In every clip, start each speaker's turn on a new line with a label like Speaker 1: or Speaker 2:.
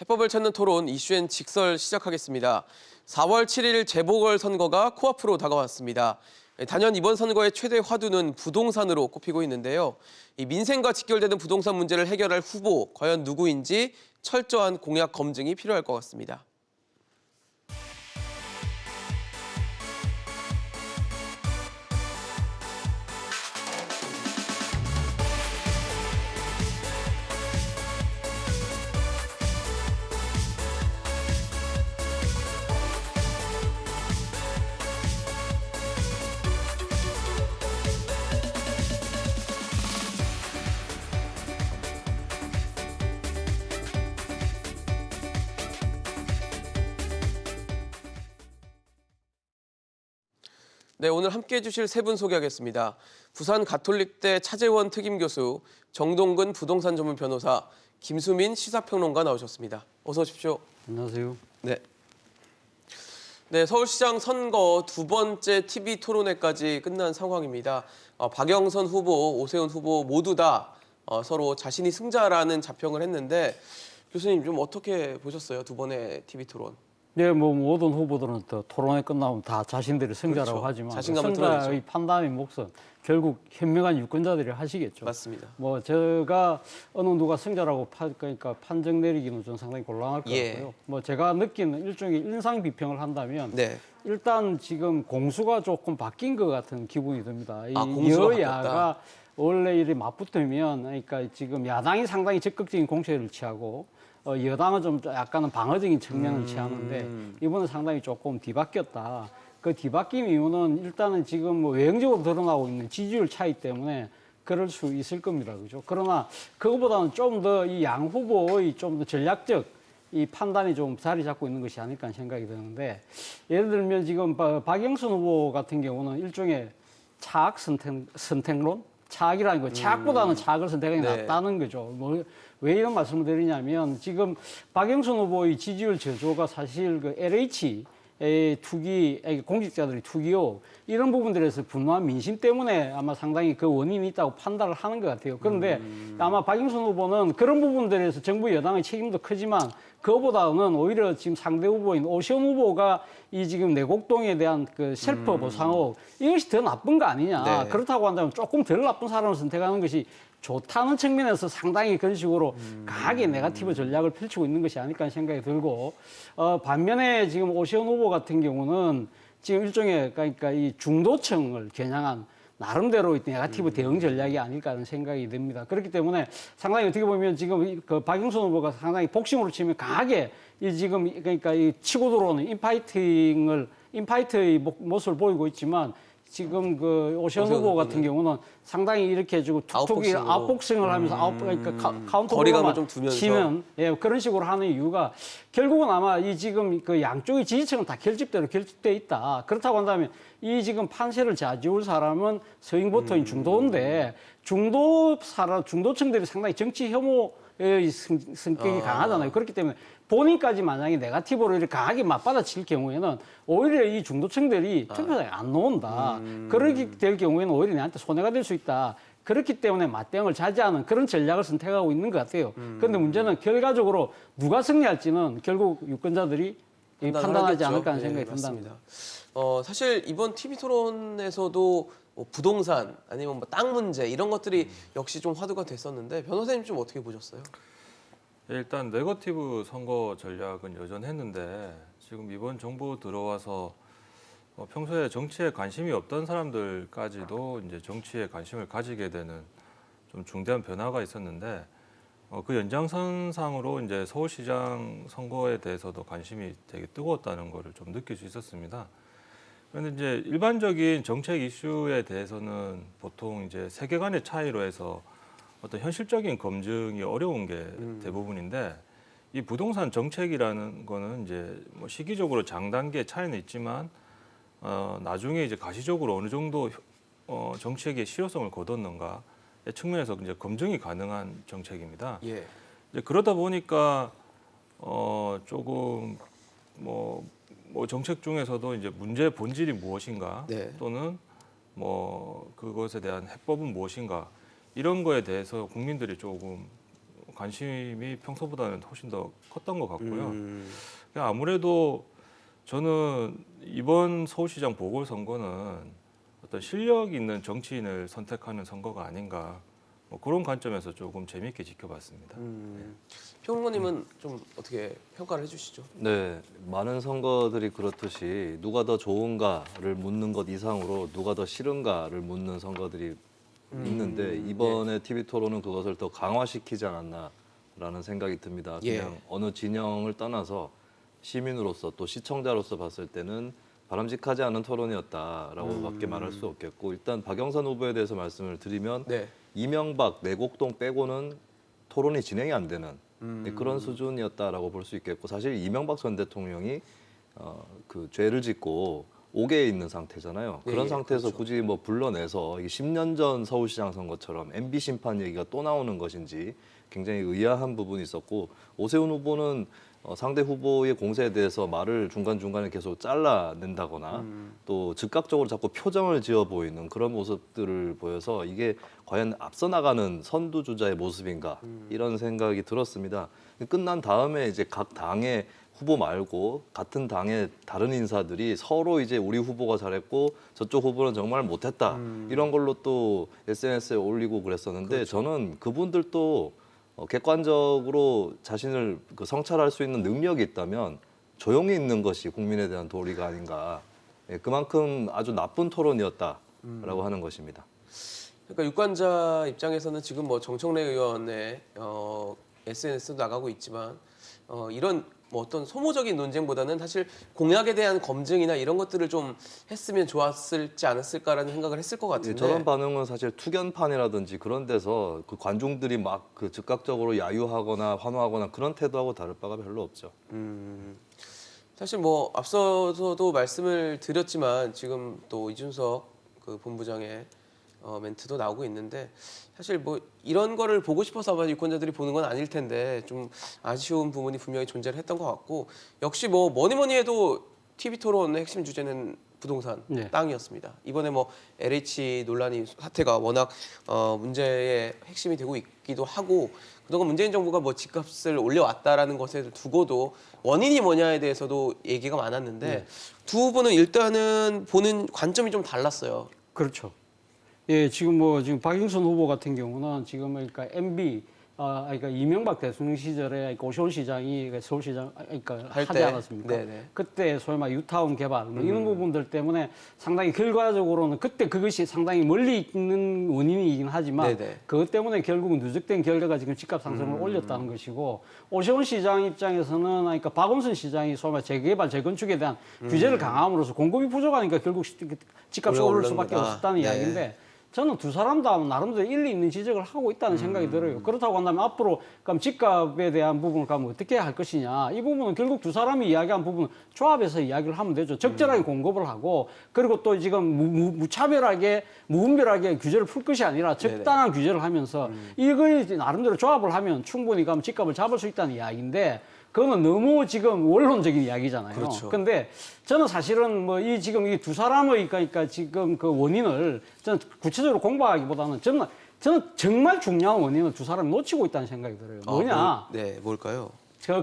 Speaker 1: 해법을 찾는 토론 이슈엔 직설 시작하겠습니다. 4월 7일 재보궐선거가 코앞으로 다가왔습니다. 단연 이번 선거의 최대 화두는 부동산으로 꼽히고 있는데요. 이 민생과 직결되는 부동산 문제를 해결할 후보, 과연 누구인지 철저한 공약 검증이 필요할 것 같습니다. 네, 오늘 함께해 주실 세 분 소개하겠습니다. 부산 가톨릭대 차재원 특임교수, 정동근 부동산 전문 변호사, 김수민 시사평론가 나오셨습니다. 어서 오십시오.
Speaker 2: 안녕하세요.
Speaker 1: 네. 네, 서울시장 선거 두 번째 TV 토론회까지 끝난 상황입니다. 박영선 후보, 오세훈 후보 모두 다 서로 자신이 승자라는 자평을 했는데 교수님 좀 어떻게 보셨어요? 두 번의 TV 토론.
Speaker 2: 네, 뭐 모든 후보들은 또 토론회 끝나면 다 자신들이 승자라고
Speaker 1: 그렇죠.
Speaker 2: 하지만
Speaker 1: 자신감을
Speaker 2: 승자의
Speaker 1: 드러내죠.
Speaker 2: 판단의 몫은 결국 현명한 유권자들이 하시겠죠.
Speaker 1: 맞습니다.
Speaker 2: 뭐 제가 어느 누가 승자라고 그러니까 판정 내리기는 좀 상당히 곤란할 것
Speaker 1: 예.
Speaker 2: 같고요. 뭐 제가 느끼는 일종의 인상 비평을 한다면
Speaker 1: 네.
Speaker 2: 일단 지금 공수가 조금 바뀐 것 같은 기분이 듭니다. 이
Speaker 1: 공수가
Speaker 2: 여야가
Speaker 1: 바뀌었다.
Speaker 2: 원래 이렇게 맞붙으면 그러니까 지금 야당이 상당히 적극적인 공세를 취하고 여당은 좀 약간은 방어적인 측면을 취하는데 이번은 상당히 조금 뒤바뀌었다. 그 뒤바뀐 이유는 일단은 지금 뭐 외형적으로 드러나고 있는 지지율 차이 때문에 그럴 수 있을 겁니다. 그죠? 그러나 그것보다는 좀 더 이 양 후보의 좀 더 전략적 이 판단이 좀 자리 잡고 있는 것이 아닐까 생각이 드는데 예를 들면 지금 박영선 후보 같은 경우는 일종의 차악 선택론? 차악이라는 거, 차악보다는 차악을 선택하는 게
Speaker 1: 네.
Speaker 2: 낫다는 거죠. 뭐, 왜 이런 말씀을 드리냐면 지금 박영선 후보의 지지율 저조가 사실 그 LH 투기, 공직자들이 투기요. 이런 부분들에서 분노한 민심 때문에 아마 상당히 그 원인이 있다고 판단을 하는 것 같아요. 그런데 아마 박영선 후보는 그런 부분들에서 정부 여당의 책임도 크지만 그거보다는 오히려 지금 상대 후보인 오시훈 후보가 이 지금 내곡동에 대한 그 셀프 보상 의혹 이것이 더 나쁜 거 아니냐.
Speaker 1: 네.
Speaker 2: 그렇다고 한다면 조금 덜 나쁜 사람을 선택하는 것이 좋다는 측면에서 상당히 그런 식으로 강하게 네거티브 전략을 펼치고 있는 것이 아닐까 생각이 들고 반면에 지금 오시훈 후보 같은 경우는 지금 일종의 그러니까 이 중도층을 겨냥한 나름대로 네거티브 대응 전략이 아닐까 하는 생각이 듭니다. 그렇기 때문에 상당히 어떻게 보면 지금 그 박영선 후보가 상당히 복싱으로 치면 강하게 이 지금 그러니까 이 치고 들어오는 인파이트의 모습을 보이고 있지만 지금 그 오시훈 후보 같은 경우는 상당히 이렇게 해주고 툭툭이 아웃복싱을 하면서 그러니까
Speaker 1: 거리감을
Speaker 2: 카운터볼만
Speaker 1: 좀 두면서
Speaker 2: 치는 그런 식으로 하는 이유가 결국은 아마 이 지금 그 양쪽의 지지층은 다 결집대로 결집돼 있다. 그렇다고 한다면 이 지금 판세를 좌지울 사람은 서잉보터인 중도인데 중도층들이 상당히 정치 혐오의 성격이 강하잖아요. 그렇기 때문에 본인까지 만약에 네거티브로 이렇게 강하게 맞받아칠 경우에는 오히려 이 중도층들이 투표장에 안 나온다. 그렇게 될 경우에는 오히려 내한테 손해가 될 수 있다. 그렇기 때문에 맞대응을 자제하는 그런 전략을 선택하고 있는 것 같아요. 그런데 문제는 결과적으로 누가 승리할지는 결국 유권자들이 판단하지 않을까 하는 생각이 든답니다.
Speaker 1: 사실 이번 TV 토론에서도 뭐 부동산 아니면 뭐 땅 문제 이런 것들이 역시 좀 화두가 됐었는데 변호사님 좀 어떻게 보셨어요?
Speaker 3: 일단 네거티브 선거 전략은 여전했는데 지금 이번 정부 들어와서 평소에 정치에 관심이 없던 사람들까지도 이제 정치에 관심을 가지게 되는 좀 중대한 변화가 있었는데 그 연장선상으로 이제 서울시장 선거에 대해서도 관심이 되게 뜨거웠다는 거를 좀 느낄 수 있었습니다. 그런데 이제 일반적인 정책 이슈에 대해서는 보통 이제 세계관의 차이로 해서 어떤 현실적인 검증이 어려운 게 대부분인데 이 부동산 정책이라는 거는 이제 뭐 시기적으로 장단기의 차이는 있지만 나중에 이제 가시적으로 어느 정도 정책의 실효성을 거뒀는가의 측면에서 이제 검증이 가능한 정책입니다.
Speaker 1: 예.
Speaker 3: 이제 그러다 보니까 조금 뭐 정책 중에서도 이제 문제의 본질이 무엇인가
Speaker 1: 네.
Speaker 3: 또는 뭐 그것에 대한 해법은 무엇인가 이런 거에 대해서 국민들이 조금 관심이 평소보다는 훨씬 더 컸던 것 같고요. 아무래도 저는 이번 서울시장 보궐선거는 어떤 실력 있는 정치인을 선택하는 선거가 아닌가 뭐 그런 관점에서 조금 재미있게 지켜봤습니다.
Speaker 1: 평론가님은 좀 어떻게 평가를 해주시죠?
Speaker 4: 네, 많은 선거들이 그렇듯이 누가 더 좋은가를 묻는 것 이상으로 누가 더 싫은가를 묻는 선거들이 있는데 이번에 TV 토론은 그것을 더 강화시키지 않았나라는 생각이 듭니다.
Speaker 1: 예.
Speaker 4: 그냥 어느 진영을 떠나서 시민으로서 또 시청자로서 봤을 때는 바람직하지 않은 토론이었다라고밖에 말할 수 없겠고 일단 박영선 후보에 대해서 말씀을 드리면
Speaker 1: 네.
Speaker 4: 이명박 내곡동 빼고는 토론이 진행이 안 되는 그런 수준이었다라고 볼 수 있겠고 사실 이명박 전 대통령이 그 죄를 짓고 옥에 있는 상태잖아요.
Speaker 1: 네,
Speaker 4: 그런 상태에서
Speaker 1: 그렇죠.
Speaker 4: 굳이 뭐 불러내서 이게 10년 전 서울시장 선거처럼 MB 심판 얘기가 또 나오는 것인지 굉장히 의아한 부분이 있었고 오세훈 후보는 상대 후보의 공세에 대해서 말을 중간중간에 계속 잘라낸다거나 또 즉각적으로 자꾸 표정을 지어 보이는 그런 모습들을 보여서 이게 과연 앞서 나가는 선두주자의 모습인가 이런 생각이 들었습니다. 끝난 다음에 이제 각 당의 후보 말고 같은 당의 다른 인사들이 서로 이제 우리 후보가 잘했고 저쪽 후보는 정말 못했다 이런 걸로 또 SNS에 올리고 그랬었는데
Speaker 1: 그렇죠.
Speaker 4: 저는 그분들도 객관적으로 자신을 성찰할 수 있는 능력이 있다면 조용히 있는 것이 국민에 대한 도리가 아닌가. 예, 그만큼 아주 나쁜 토론이었다라고 하는 것입니다.
Speaker 1: 그러니까 유권자 입장에서는 지금 뭐 정청래 의원의 SNS도 나가고 있지만 이런 뭐 어떤 소모적인 논쟁보다는 사실 공약에 대한 검증이나 이런 것들을 좀 했으면 좋았을지 않았을까라는 생각을 했을 것
Speaker 4: 예,
Speaker 1: 같은데.
Speaker 4: 저런 반응은 사실 투견판이라든지 그런 데서 그 관중들이 막 그 즉각적으로 야유하거나 환호하거나 그런 태도하고 다를 바가 별로 없죠.
Speaker 1: 사실 뭐 앞서서도 말씀을 드렸지만 지금 또 이준석 그 본부장의 멘트도 나오고 있는데 사실 뭐 이런 거를 보고 싶어서 아마 유권자들이 보는 건 아닐 텐데 좀 아쉬운 부분이 분명히 존재를 했던 것 같고 역시 뭐 뭐니 해도 TV 토론의 핵심 주제는 부동산
Speaker 2: 네.
Speaker 1: 땅이었습니다. 이번에 뭐 LH 논란이 사태가 워낙 문제의 핵심이 되고 있기도 하고 그동안 문재인 정부가 뭐 집값을 올려왔다라는 것에 두고도 원인이 뭐냐에 대해서도 얘기가 많았는데 두 후보는 일단은 보는 관점이 좀 달랐어요.
Speaker 2: 그렇죠. 예, 지금 뭐 지금 박영선 후보 같은 경우는 지금 그러니까 MB 그러니까 이명박 대통령 시절에 그러니까 오세훈 시장이 서울시장 그러니까
Speaker 1: 할
Speaker 2: 하지
Speaker 1: 때.
Speaker 2: 않았습니까?
Speaker 1: 네네.
Speaker 2: 그때 소위 말 유타운 개발 뭐 이런 부분들 때문에 상당히 결과적으로는 그때 그것이 상당히 멀리 있는 원인이긴 하지만
Speaker 1: 네네.
Speaker 2: 그것 때문에 결국은 누적된 결과가 지금 집값 상승을 올렸다는 것이고 오세훈 시장 입장에서는 그러니까 박원순 시장이 소위 말 재개발 재건축에 대한 규제를 강함으로써 공급이 부족하니까 결국 집값이 오를 수밖에
Speaker 1: 올랐는데.
Speaker 2: 없었다는
Speaker 1: 네.
Speaker 2: 이야기인데 저는 두 사람 다 나름대로 일리 있는 지적을 하고 있다는 생각이 들어요. 그렇다고 한다면 앞으로 그럼 집값에 대한 부분을 가면 어떻게 할 것이냐. 이 부분은 결국 두 사람이 이야기한 부분은 조합해서 이야기를 하면 되죠. 적절하게 공급을 하고 그리고 또 지금 무차별하게 무분별하게 규제를 풀 것이 아니라 적당한 규제를 하면서 이걸 나름대로 조합을 하면 충분히 그럼 집값을 잡을 수 있다는 이야기인데 그거는 너무 지금 원론적인 이야기잖아요.
Speaker 1: 그렇죠.
Speaker 2: 근데 저는 사실은 뭐 이 지금 이 두 사람의 그러니까 지금 그 원인을 저는 구체적으로 공부하기보다는 저는 정말 중요한 원인을 두 사람이 놓치고 있다는 생각이 들어요. 뭐냐?
Speaker 1: 네, 뭘까요?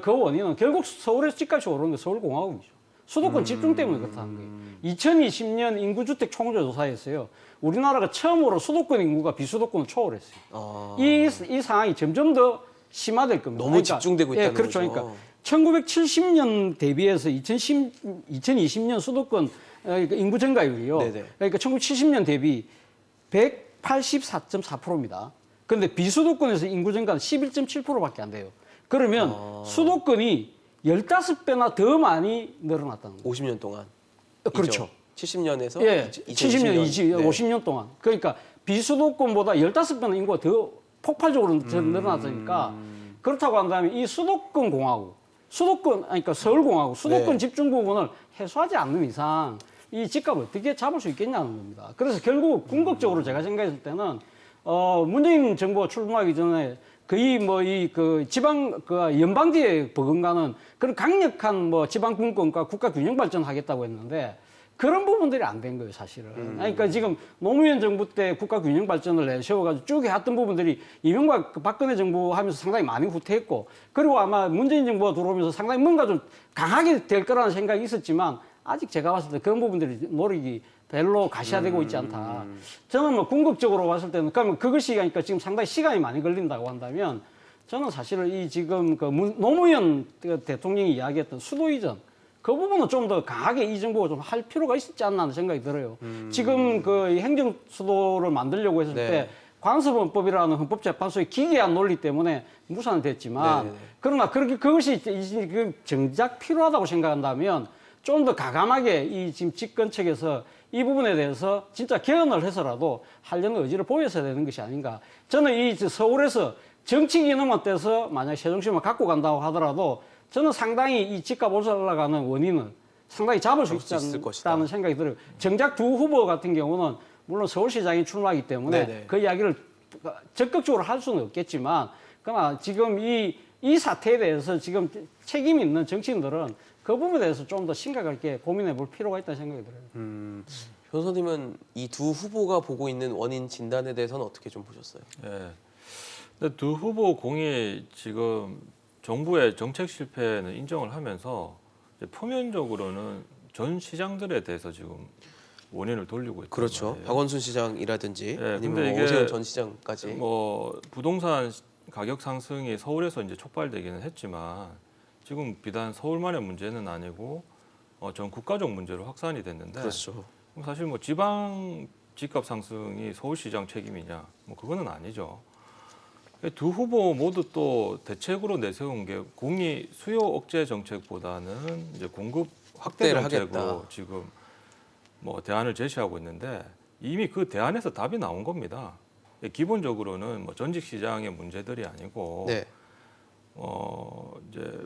Speaker 2: 그 원인은 결국 서울에서 집값이 오르는 게 서울공화국이죠. 수도권 집중 때문에 그렇다는 거예요. 2020년 인구주택 총조사에서요. 우리나라가 처음으로 수도권 인구가 비수도권을 초월했어요. 이 상황이 점점 더 심화될 겁니다.
Speaker 1: 너무 집중되고 있다는
Speaker 2: 그렇죠.
Speaker 1: 거죠.
Speaker 2: 그러니까 1970년 대비해서 2020년 수도권 인구 증가율이요.
Speaker 1: 네네.
Speaker 2: 그러니까 1970년 대비 184.4%입니다. 그런데 비수도권에서 인구 증가는 11.7%밖에 안 돼요. 그러면 수도권이 15배나 더 많이 늘어났다는 거예요.
Speaker 1: 50년 동안.
Speaker 2: 그렇죠.
Speaker 1: 70년에서
Speaker 2: 예,
Speaker 1: 2020년.
Speaker 2: 70년, 50년 동안. 그러니까 비수도권보다 15배나 인구가 더 폭발적으로 늘어났으니까 그렇다고 한다면 이 수도권 공화국, 그러니까 서울공화국, 수도권
Speaker 1: 네.
Speaker 2: 집중 부분을 해소하지 않는 이상 이 집값을 어떻게 잡을 수 있겠냐는 겁니다. 그래서 결국 궁극적으로 제가 생각했을 때는 문재인 정부가 출범하기 전에 거의 뭐 이 그 지방 그 연방제에 버금가는 그런 강력한 뭐 지방 분권과 국가 균형 발전하겠다고 했는데 그런 부분들이 안 된 거예요, 사실은. 그러니까 지금 노무현 정부 때 국가 균형 발전을 내세워가지고 쭉 해왔던 부분들이 이명박 박근혜 정부 하면서 상당히 많이 후퇴했고, 그리고 아마 문재인 정부가 들어오면서 상당히 뭔가 좀 강하게 될 거라는 생각이 있었지만 아직 제가 봤을 때 그런 부분들이 노력이 별로 가시화되고 있지 않다. 저는 뭐 궁극적으로 봤을 때는 그러면 그것이 그러니까 지금 상당히 시간이 많이 걸린다고 한다면 저는 사실은 이 지금 그 노무현 대통령이 이야기했던 수도 이전 그 부분은 좀 더 강하게 이 정부가 좀 할 필요가 있지 않나 하는 생각이 들어요. 지금 그 행정 수도를 만들려고 했을
Speaker 1: 네.
Speaker 2: 때 관습헌법이라는 헌법재판소의 기괴한 논리 때문에 무산됐지만
Speaker 1: 네.
Speaker 2: 그러나 그것이 그 정작 필요하다고 생각한다면 좀 더 가감하게 이 지금 집권 측에서 이 부분에 대해서 진짜 개헌을 해서라도 하려는 의지를 보였어야 되는 것이 아닌가. 저는 이 서울에서 정치 기능만 떼서 만약 세종시만 갖고 간다고 하더라도 저는 상당히 이 집값 올라가는 원인은 상당히 잡을 수
Speaker 1: 있을 것이다.
Speaker 2: 있다는 생각이 들어요. 정작 두 후보 같은 경우는 물론 서울시장이 출마하기 때문에
Speaker 1: 네네.
Speaker 2: 그 이야기를 적극적으로 할 수는 없겠지만 그러나 지금 이 사태에 대해서 지금 책임 있는 정치인들은 그 부분에 대해서 좀 더 심각하게 고민해 볼 필요가 있다는 생각이 들어요.
Speaker 1: 변호사님은 이 두 후보가 보고 있는 원인 진단에 대해서는 어떻게 좀 보셨어요?
Speaker 3: 예. 근데 두 후보 공이 지금 정부의 정책 실패는 인정을 하면서 이제 표면적으로는 전 시장들에 대해서 지금 원인을 돌리고 있단
Speaker 1: 그렇죠.
Speaker 3: 말이에요.
Speaker 1: 박원순 시장이라든지
Speaker 3: 네,
Speaker 1: 아니면
Speaker 3: 근데
Speaker 1: 뭐
Speaker 3: 이게
Speaker 1: 오세훈 전 시장까지.
Speaker 3: 뭐 부동산 가격 상승이 서울에서 이제 촉발되기는 했지만 지금 비단 서울만의 문제는 아니고 전 국가적 문제로 확산이 됐는데
Speaker 1: 그렇죠.
Speaker 3: 사실 뭐 지방 집값 상승이 서울시장 책임이냐 뭐 그거는 아니죠. 두 후보 모두 또 대책으로 내세운 게 공이 수요 억제 정책보다는 이제 공급 확대
Speaker 1: 확대를
Speaker 3: 정책으로
Speaker 1: 하겠다.
Speaker 3: 지금 뭐 대안을 제시하고 있는데 이미 그 대안에서 답이 나온 겁니다. 기본적으로는 뭐 전직 시장의 문제들이 아니고
Speaker 1: 네.
Speaker 3: 이제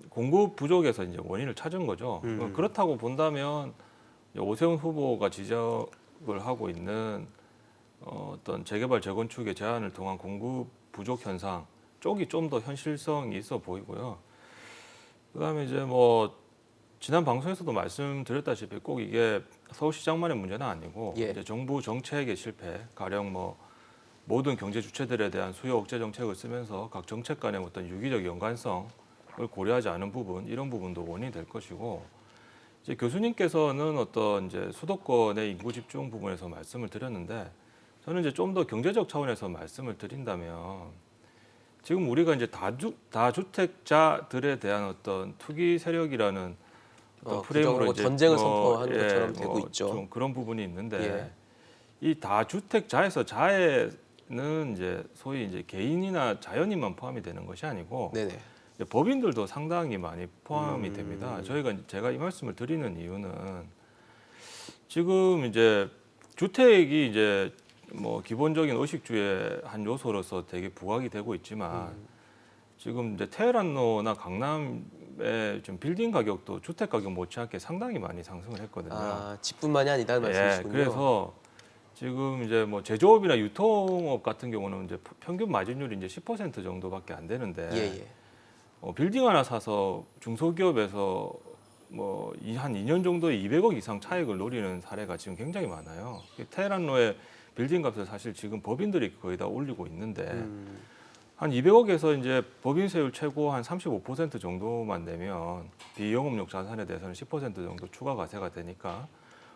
Speaker 3: 공급 부족에서 이제 원인을 찾은 거죠. 그렇다고 본다면 오세훈 후보가 지적을 하고 있는 어떤 재개발 재건축의 제한을 통한 공급 부족 현상 쪽이 좀 더 현실성이 있어 보이고요. 그다음에 이제 뭐 지난 방송에서도 말씀드렸다시피 꼭 이게 서울시장만의 문제는 아니고
Speaker 1: 예.
Speaker 3: 이제 정부 정책의 실패, 가령 뭐 모든 경제 주체들에 대한 수요 억제 정책을 쓰면서 각 정책 간의 어떤 유기적 연관성을 고려하지 않은 부분, 이런 부분도 원인이 될 것이고, 이제 교수님께서는 어떤 이제 수도권의 인구 집중 부분에서 말씀을 드렸는데, 저는 이제 좀 더 경제적 차원에서 말씀을 드린다면, 지금 우리가 이제 다주택자들에 대한 어떤 투기 세력이라는 어떤 프레임으로 이제
Speaker 1: 전쟁을 선포하는 것처럼 되고 있죠.
Speaker 3: 좀 그런 부분이 있는데,
Speaker 1: 예.
Speaker 3: 이 다주택자에서 자에는 이제 소위 이제 개인이나 자연인만 포함이 되는 것이 아니고
Speaker 1: 네네.
Speaker 3: 이제 법인들도 상당히 많이 포함이 됩니다. 제가 이 말씀을 드리는 이유는 지금 이제 주택이 이제 뭐 기본적인 의식주의 한 요소로서 되게 부각이 되고 있지만 지금 이제 테헤란로나 강남의 좀 빌딩 가격도 주택 가격 못지않게 상당히 많이 상승을 했거든요.
Speaker 1: 아, 집뿐만이 아니다는
Speaker 3: 예,
Speaker 1: 말씀이시군요.
Speaker 3: 그래서 지금 이제 뭐 제조업이나 유통업 같은 경우는 이제 평균 마진율이 이제 10% 정도밖에 안 되는데
Speaker 1: 예.
Speaker 3: 빌딩 하나 사서 중소기업에서 뭐 한 2년 정도에 200억 이상 차익을 노리는 사례가 지금 굉장히 많아요. 테헤란로의 빌딩 값을 사실 지금 법인들이 거의 다 올리고 있는데 한 200억에서 이제 법인세율 최고 한 35% 정도만 내면 비영업용 자산에 대해서는 10% 정도 추가 과세가 되니까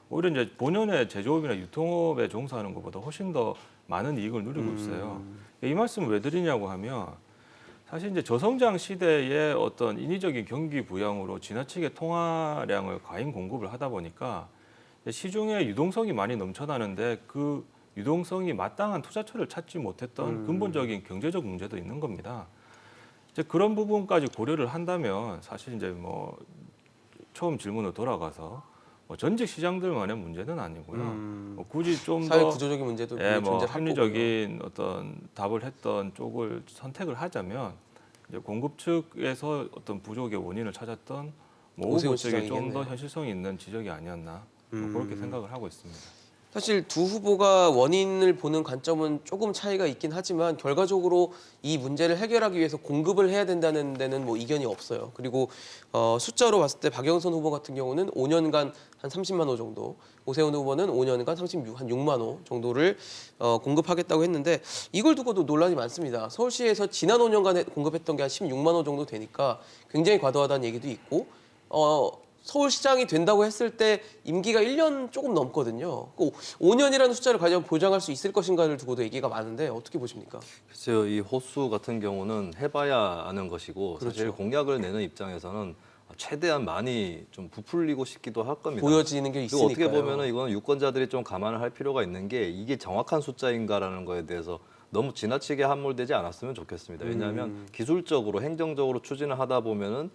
Speaker 3: 오히려 이제 본연의 제조업이나 유통업에 종사하는 것보다 훨씬 더 많은 이익을 누리고 있어요. 이 말씀을 왜 드리냐고 하면 사실 이제 저성장 시대의 어떤 인위적인 경기 부양으로 지나치게 통화량을 과잉 공급을 하다 보니까 시중에 유동성이 많이 넘쳐나는데 그 유동성이 마땅한 투자처를 찾지 못했던 근본적인 경제적 문제도 있는 겁니다. 이제 그런 부분까지 고려를 한다면 사실 이제 뭐 처음 질문으로 돌아가서 뭐 전직 시장들만의 문제는 아니고요. 뭐 굳이 좀
Speaker 1: 사회
Speaker 3: 더
Speaker 1: 구조적인 문제도
Speaker 3: 뭐
Speaker 1: 존재할
Speaker 3: 합리적인 어떤 답을 했던 쪽을 선택을 하자면 이제 공급 측에서 어떤 부족의 원인을 찾았던 뭐
Speaker 1: 오세훈
Speaker 3: 오세훈 측이 좀 더
Speaker 1: 시장이겠네요.
Speaker 3: 현실성이 있는 지적이 아니었나 뭐 그렇게 생각을 하고 있습니다.
Speaker 1: 사실 두 후보가 원인을 보는 관점은 조금 차이가 있긴 하지만 결과적으로 이 문제를 해결하기 위해서 공급을 해야 된다는 데는 뭐 이견이 없어요. 그리고 숫자로 봤을 때 박영선 후보 같은 경우는 5년간 한 30만 호 정도, 오세훈 후보는 5년간 한 6만 호 정도를 공급하겠다고 했는데 이걸 두고도 논란이 많습니다. 서울시에서 지난 5년간 공급했던 게 한 16만 호 정도 되니까 굉장히 과도하다는 얘기도 있고 서울시장이 된다고 했을 때 임기가 1년 조금 넘거든요. 5년이라는 숫자를 과연 보장할 수 있을 것인가를 두고도 얘기가 많은데 어떻게 보십니까?
Speaker 4: 글쎄요, 이 호수 같은 경우는 해봐야 아는 것이고 사실
Speaker 1: 그렇죠.
Speaker 4: 공약을 내는 입장에서는 최대한 많이 좀 부풀리고 싶기도 할 겁니다.
Speaker 1: 보여지는 게
Speaker 4: 그리고
Speaker 1: 있으니까요.
Speaker 4: 어떻게 보면은 이거는 유권자들이 좀 감안을 할 필요가 있는 게 이게 정확한 숫자인가라는 거에 대해서 너무 지나치게 함몰되지 않았으면 좋겠습니다. 왜냐하면 기술적으로 행정적으로 추진을 하다 보면은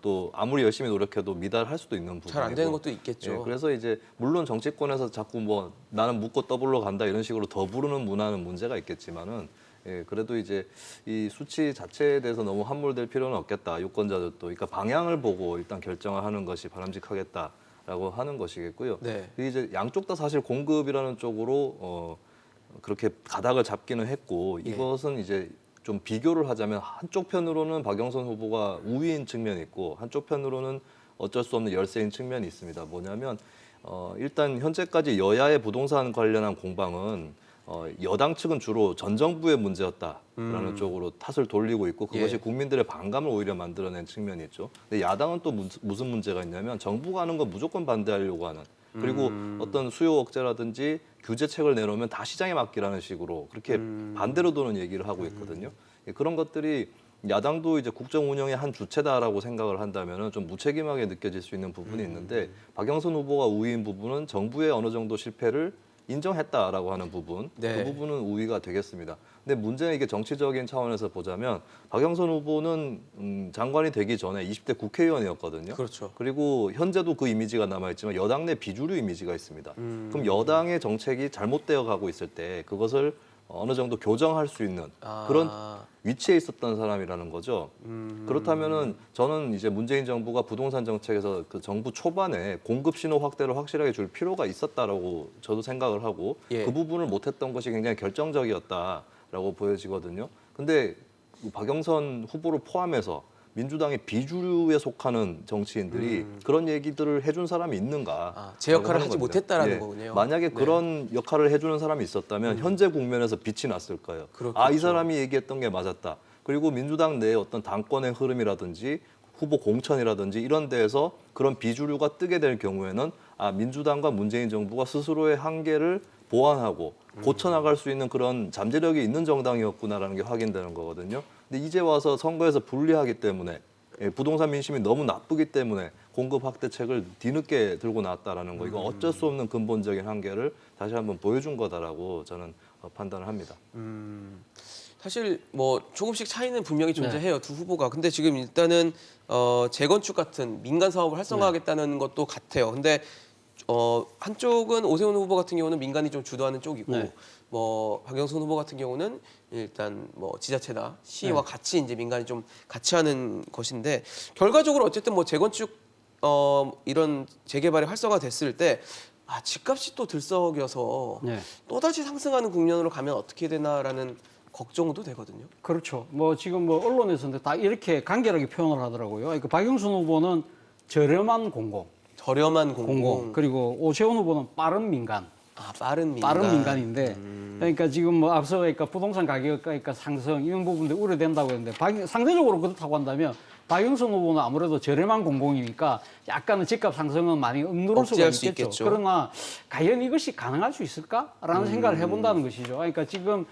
Speaker 4: 또 아무리 열심히 노력해도 미달할 수도 있는 부분이고
Speaker 1: 잘 안 되는 것도 있겠죠.
Speaker 4: 예, 그래서 이제 물론 정치권에서 자꾸 뭐 나는 묻고 떠블로 간다 이런 식으로 더 부르는 문화는 문제가 있겠지만은 예, 그래도 이제 이 수치 자체에 대해서 너무 함몰될 필요는 없겠다. 유권자들도 그러니까 방향을 보고 일단 결정을 하는 것이 바람직하겠다라고 하는 것이겠고요.
Speaker 1: 네.
Speaker 4: 이제 양쪽 다 사실 공급이라는 쪽으로 그렇게 가닥을 잡기는 했고
Speaker 1: 예.
Speaker 4: 이것은 이제 좀 비교를 하자면 한쪽 편으로는 박영선 후보가 우위인 측면이 있고 한쪽 편으로는 어쩔 수 없는 열세인 측면이 있습니다. 뭐냐면 일단 현재까지 여야의 부동산 관련한 공방은 여당 측은 주로 전 정부의 문제였다라는 쪽으로 탓을 돌리고 있고 그것이
Speaker 1: 예.
Speaker 4: 국민들의 반감을 오히려 만들어낸 측면이 있죠. 근데 야당은 또 무슨 문제가 있냐면 정부가 하는 건 무조건 반대하려고 하는 그리고 어떤 수요 억제라든지 규제책을 내놓으면 다 시장에 맡기라는 식으로 그렇게 반대로 도는 얘기를 하고 있거든요. 예, 그런 것들이 야당도 이제 국정 운영의 한 주체다라고 생각을 한다면은 좀 무책임하게 느껴질 수 있는 부분이 있는데 박영선 후보가 우위인 부분은 정부의 어느 정도 실패를 인정했다라고 하는 부분,
Speaker 1: 네.
Speaker 4: 그 부분은 우위가 되겠습니다. 근데 문제는 이게 정치적인 차원에서 보자면 박영선 후보는 장관이 되기 전에 20대 국회의원이었거든요.
Speaker 1: 그렇죠.
Speaker 4: 그리고 현재도 그 이미지가 남아있지만 여당 내 비주류 이미지가 있습니다. 그럼 여당의 정책이 잘못되어 가고 있을 때 그것을 어느 정도 교정할 수 있는 그런 위치에 있었던 사람이라는 거죠. 그렇다면은 저는 이제 문재인 정부가 부동산 정책에서 그 정부 초반에 공급 신호 확대를 확실하게 줄 필요가 있었다라고 저도 생각을 하고
Speaker 1: 예.
Speaker 4: 그 부분을 못했던 것이 굉장히 결정적이었다라고 보여지거든요. 근데 박영선 후보를 포함해서 민주당의 비주류에 속하는 정치인들이 그런 얘기들을 해준 사람이 있는가?
Speaker 1: 제 역할을
Speaker 4: 하는
Speaker 1: 하지
Speaker 4: 겁니다.
Speaker 1: 못했다라는
Speaker 4: 예.
Speaker 1: 거군요.
Speaker 4: 만약에
Speaker 1: 네.
Speaker 4: 그런 역할을 해주는 사람이 있었다면 현재 국면에서 빛이 났을 거예요.
Speaker 1: 그렇겠죠.
Speaker 4: 이 사람이 얘기했던 게 맞았다. 그리고 민주당 내에 어떤 당권의 흐름이라든지 후보 공천이라든지 이런 데에서 그런 비주류가 뜨게 될 경우에는 민주당과 문재인 정부가 스스로의 한계를 보완하고 고쳐나갈 수 있는 그런 잠재력이 있는 정당이었구나라는 게 확인되는 거거든요. 근데 이제 와서 선거에서 불리하기 때문에 부동산 민심이 너무 나쁘기 때문에 공급 확대책을 뒤늦게 들고 나왔다라는 거 이거 어쩔 수 없는 근본적인 한계를 다시 한번 보여준 거다라고 저는 판단을 합니다.
Speaker 1: 사실 뭐 조금씩 차이는 분명히 존재해요. 두 후보가. 근데 지금 일단은 재건축 같은 민간 사업을 활성화하겠다는 것도 같아요. 근데 한쪽은 오세훈 후보 같은 경우는 민간이 좀 주도하는 쪽이고 뭐 박영선 후보 같은 경우는 일단 뭐 지자체나 시와 같이 이제 민간이 좀 같이 하는 것인데 결과적으로 어쨌든 뭐 재건축 이런 재개발이 활성화됐을 때 집값이 또 들썩여서 또다시 상승하는 국면으로 가면 어떻게 되나라는 걱정도 되거든요.
Speaker 2: 그렇죠. 뭐 지금 뭐 언론에서 다 이렇게 간결하게 표현을 하더라고요. 그러니까 박영선 후보는 저렴한 공공,
Speaker 1: 저렴한 공공.
Speaker 2: 그리고 오세훈 후보는 빠른 민간.
Speaker 1: 빠른 민간.
Speaker 2: 빠른 민간인데 그러니까 지금 뭐 앞서 그러니까 부동산 가격 그러니까 상승 이런 부분들 우려된다고 했는데 상대적으로 그렇다고 한다면 박영선 후보는 아무래도 저렴한 공공이니까 약간은 집값 상승은 많이 억누를 수가
Speaker 1: 억제할 수
Speaker 2: 있겠죠.
Speaker 1: 있겠죠.
Speaker 2: 그러나 과연 이것이 가능할 수 있을까라는 생각을 해본다는 것이죠. 그러니까 지금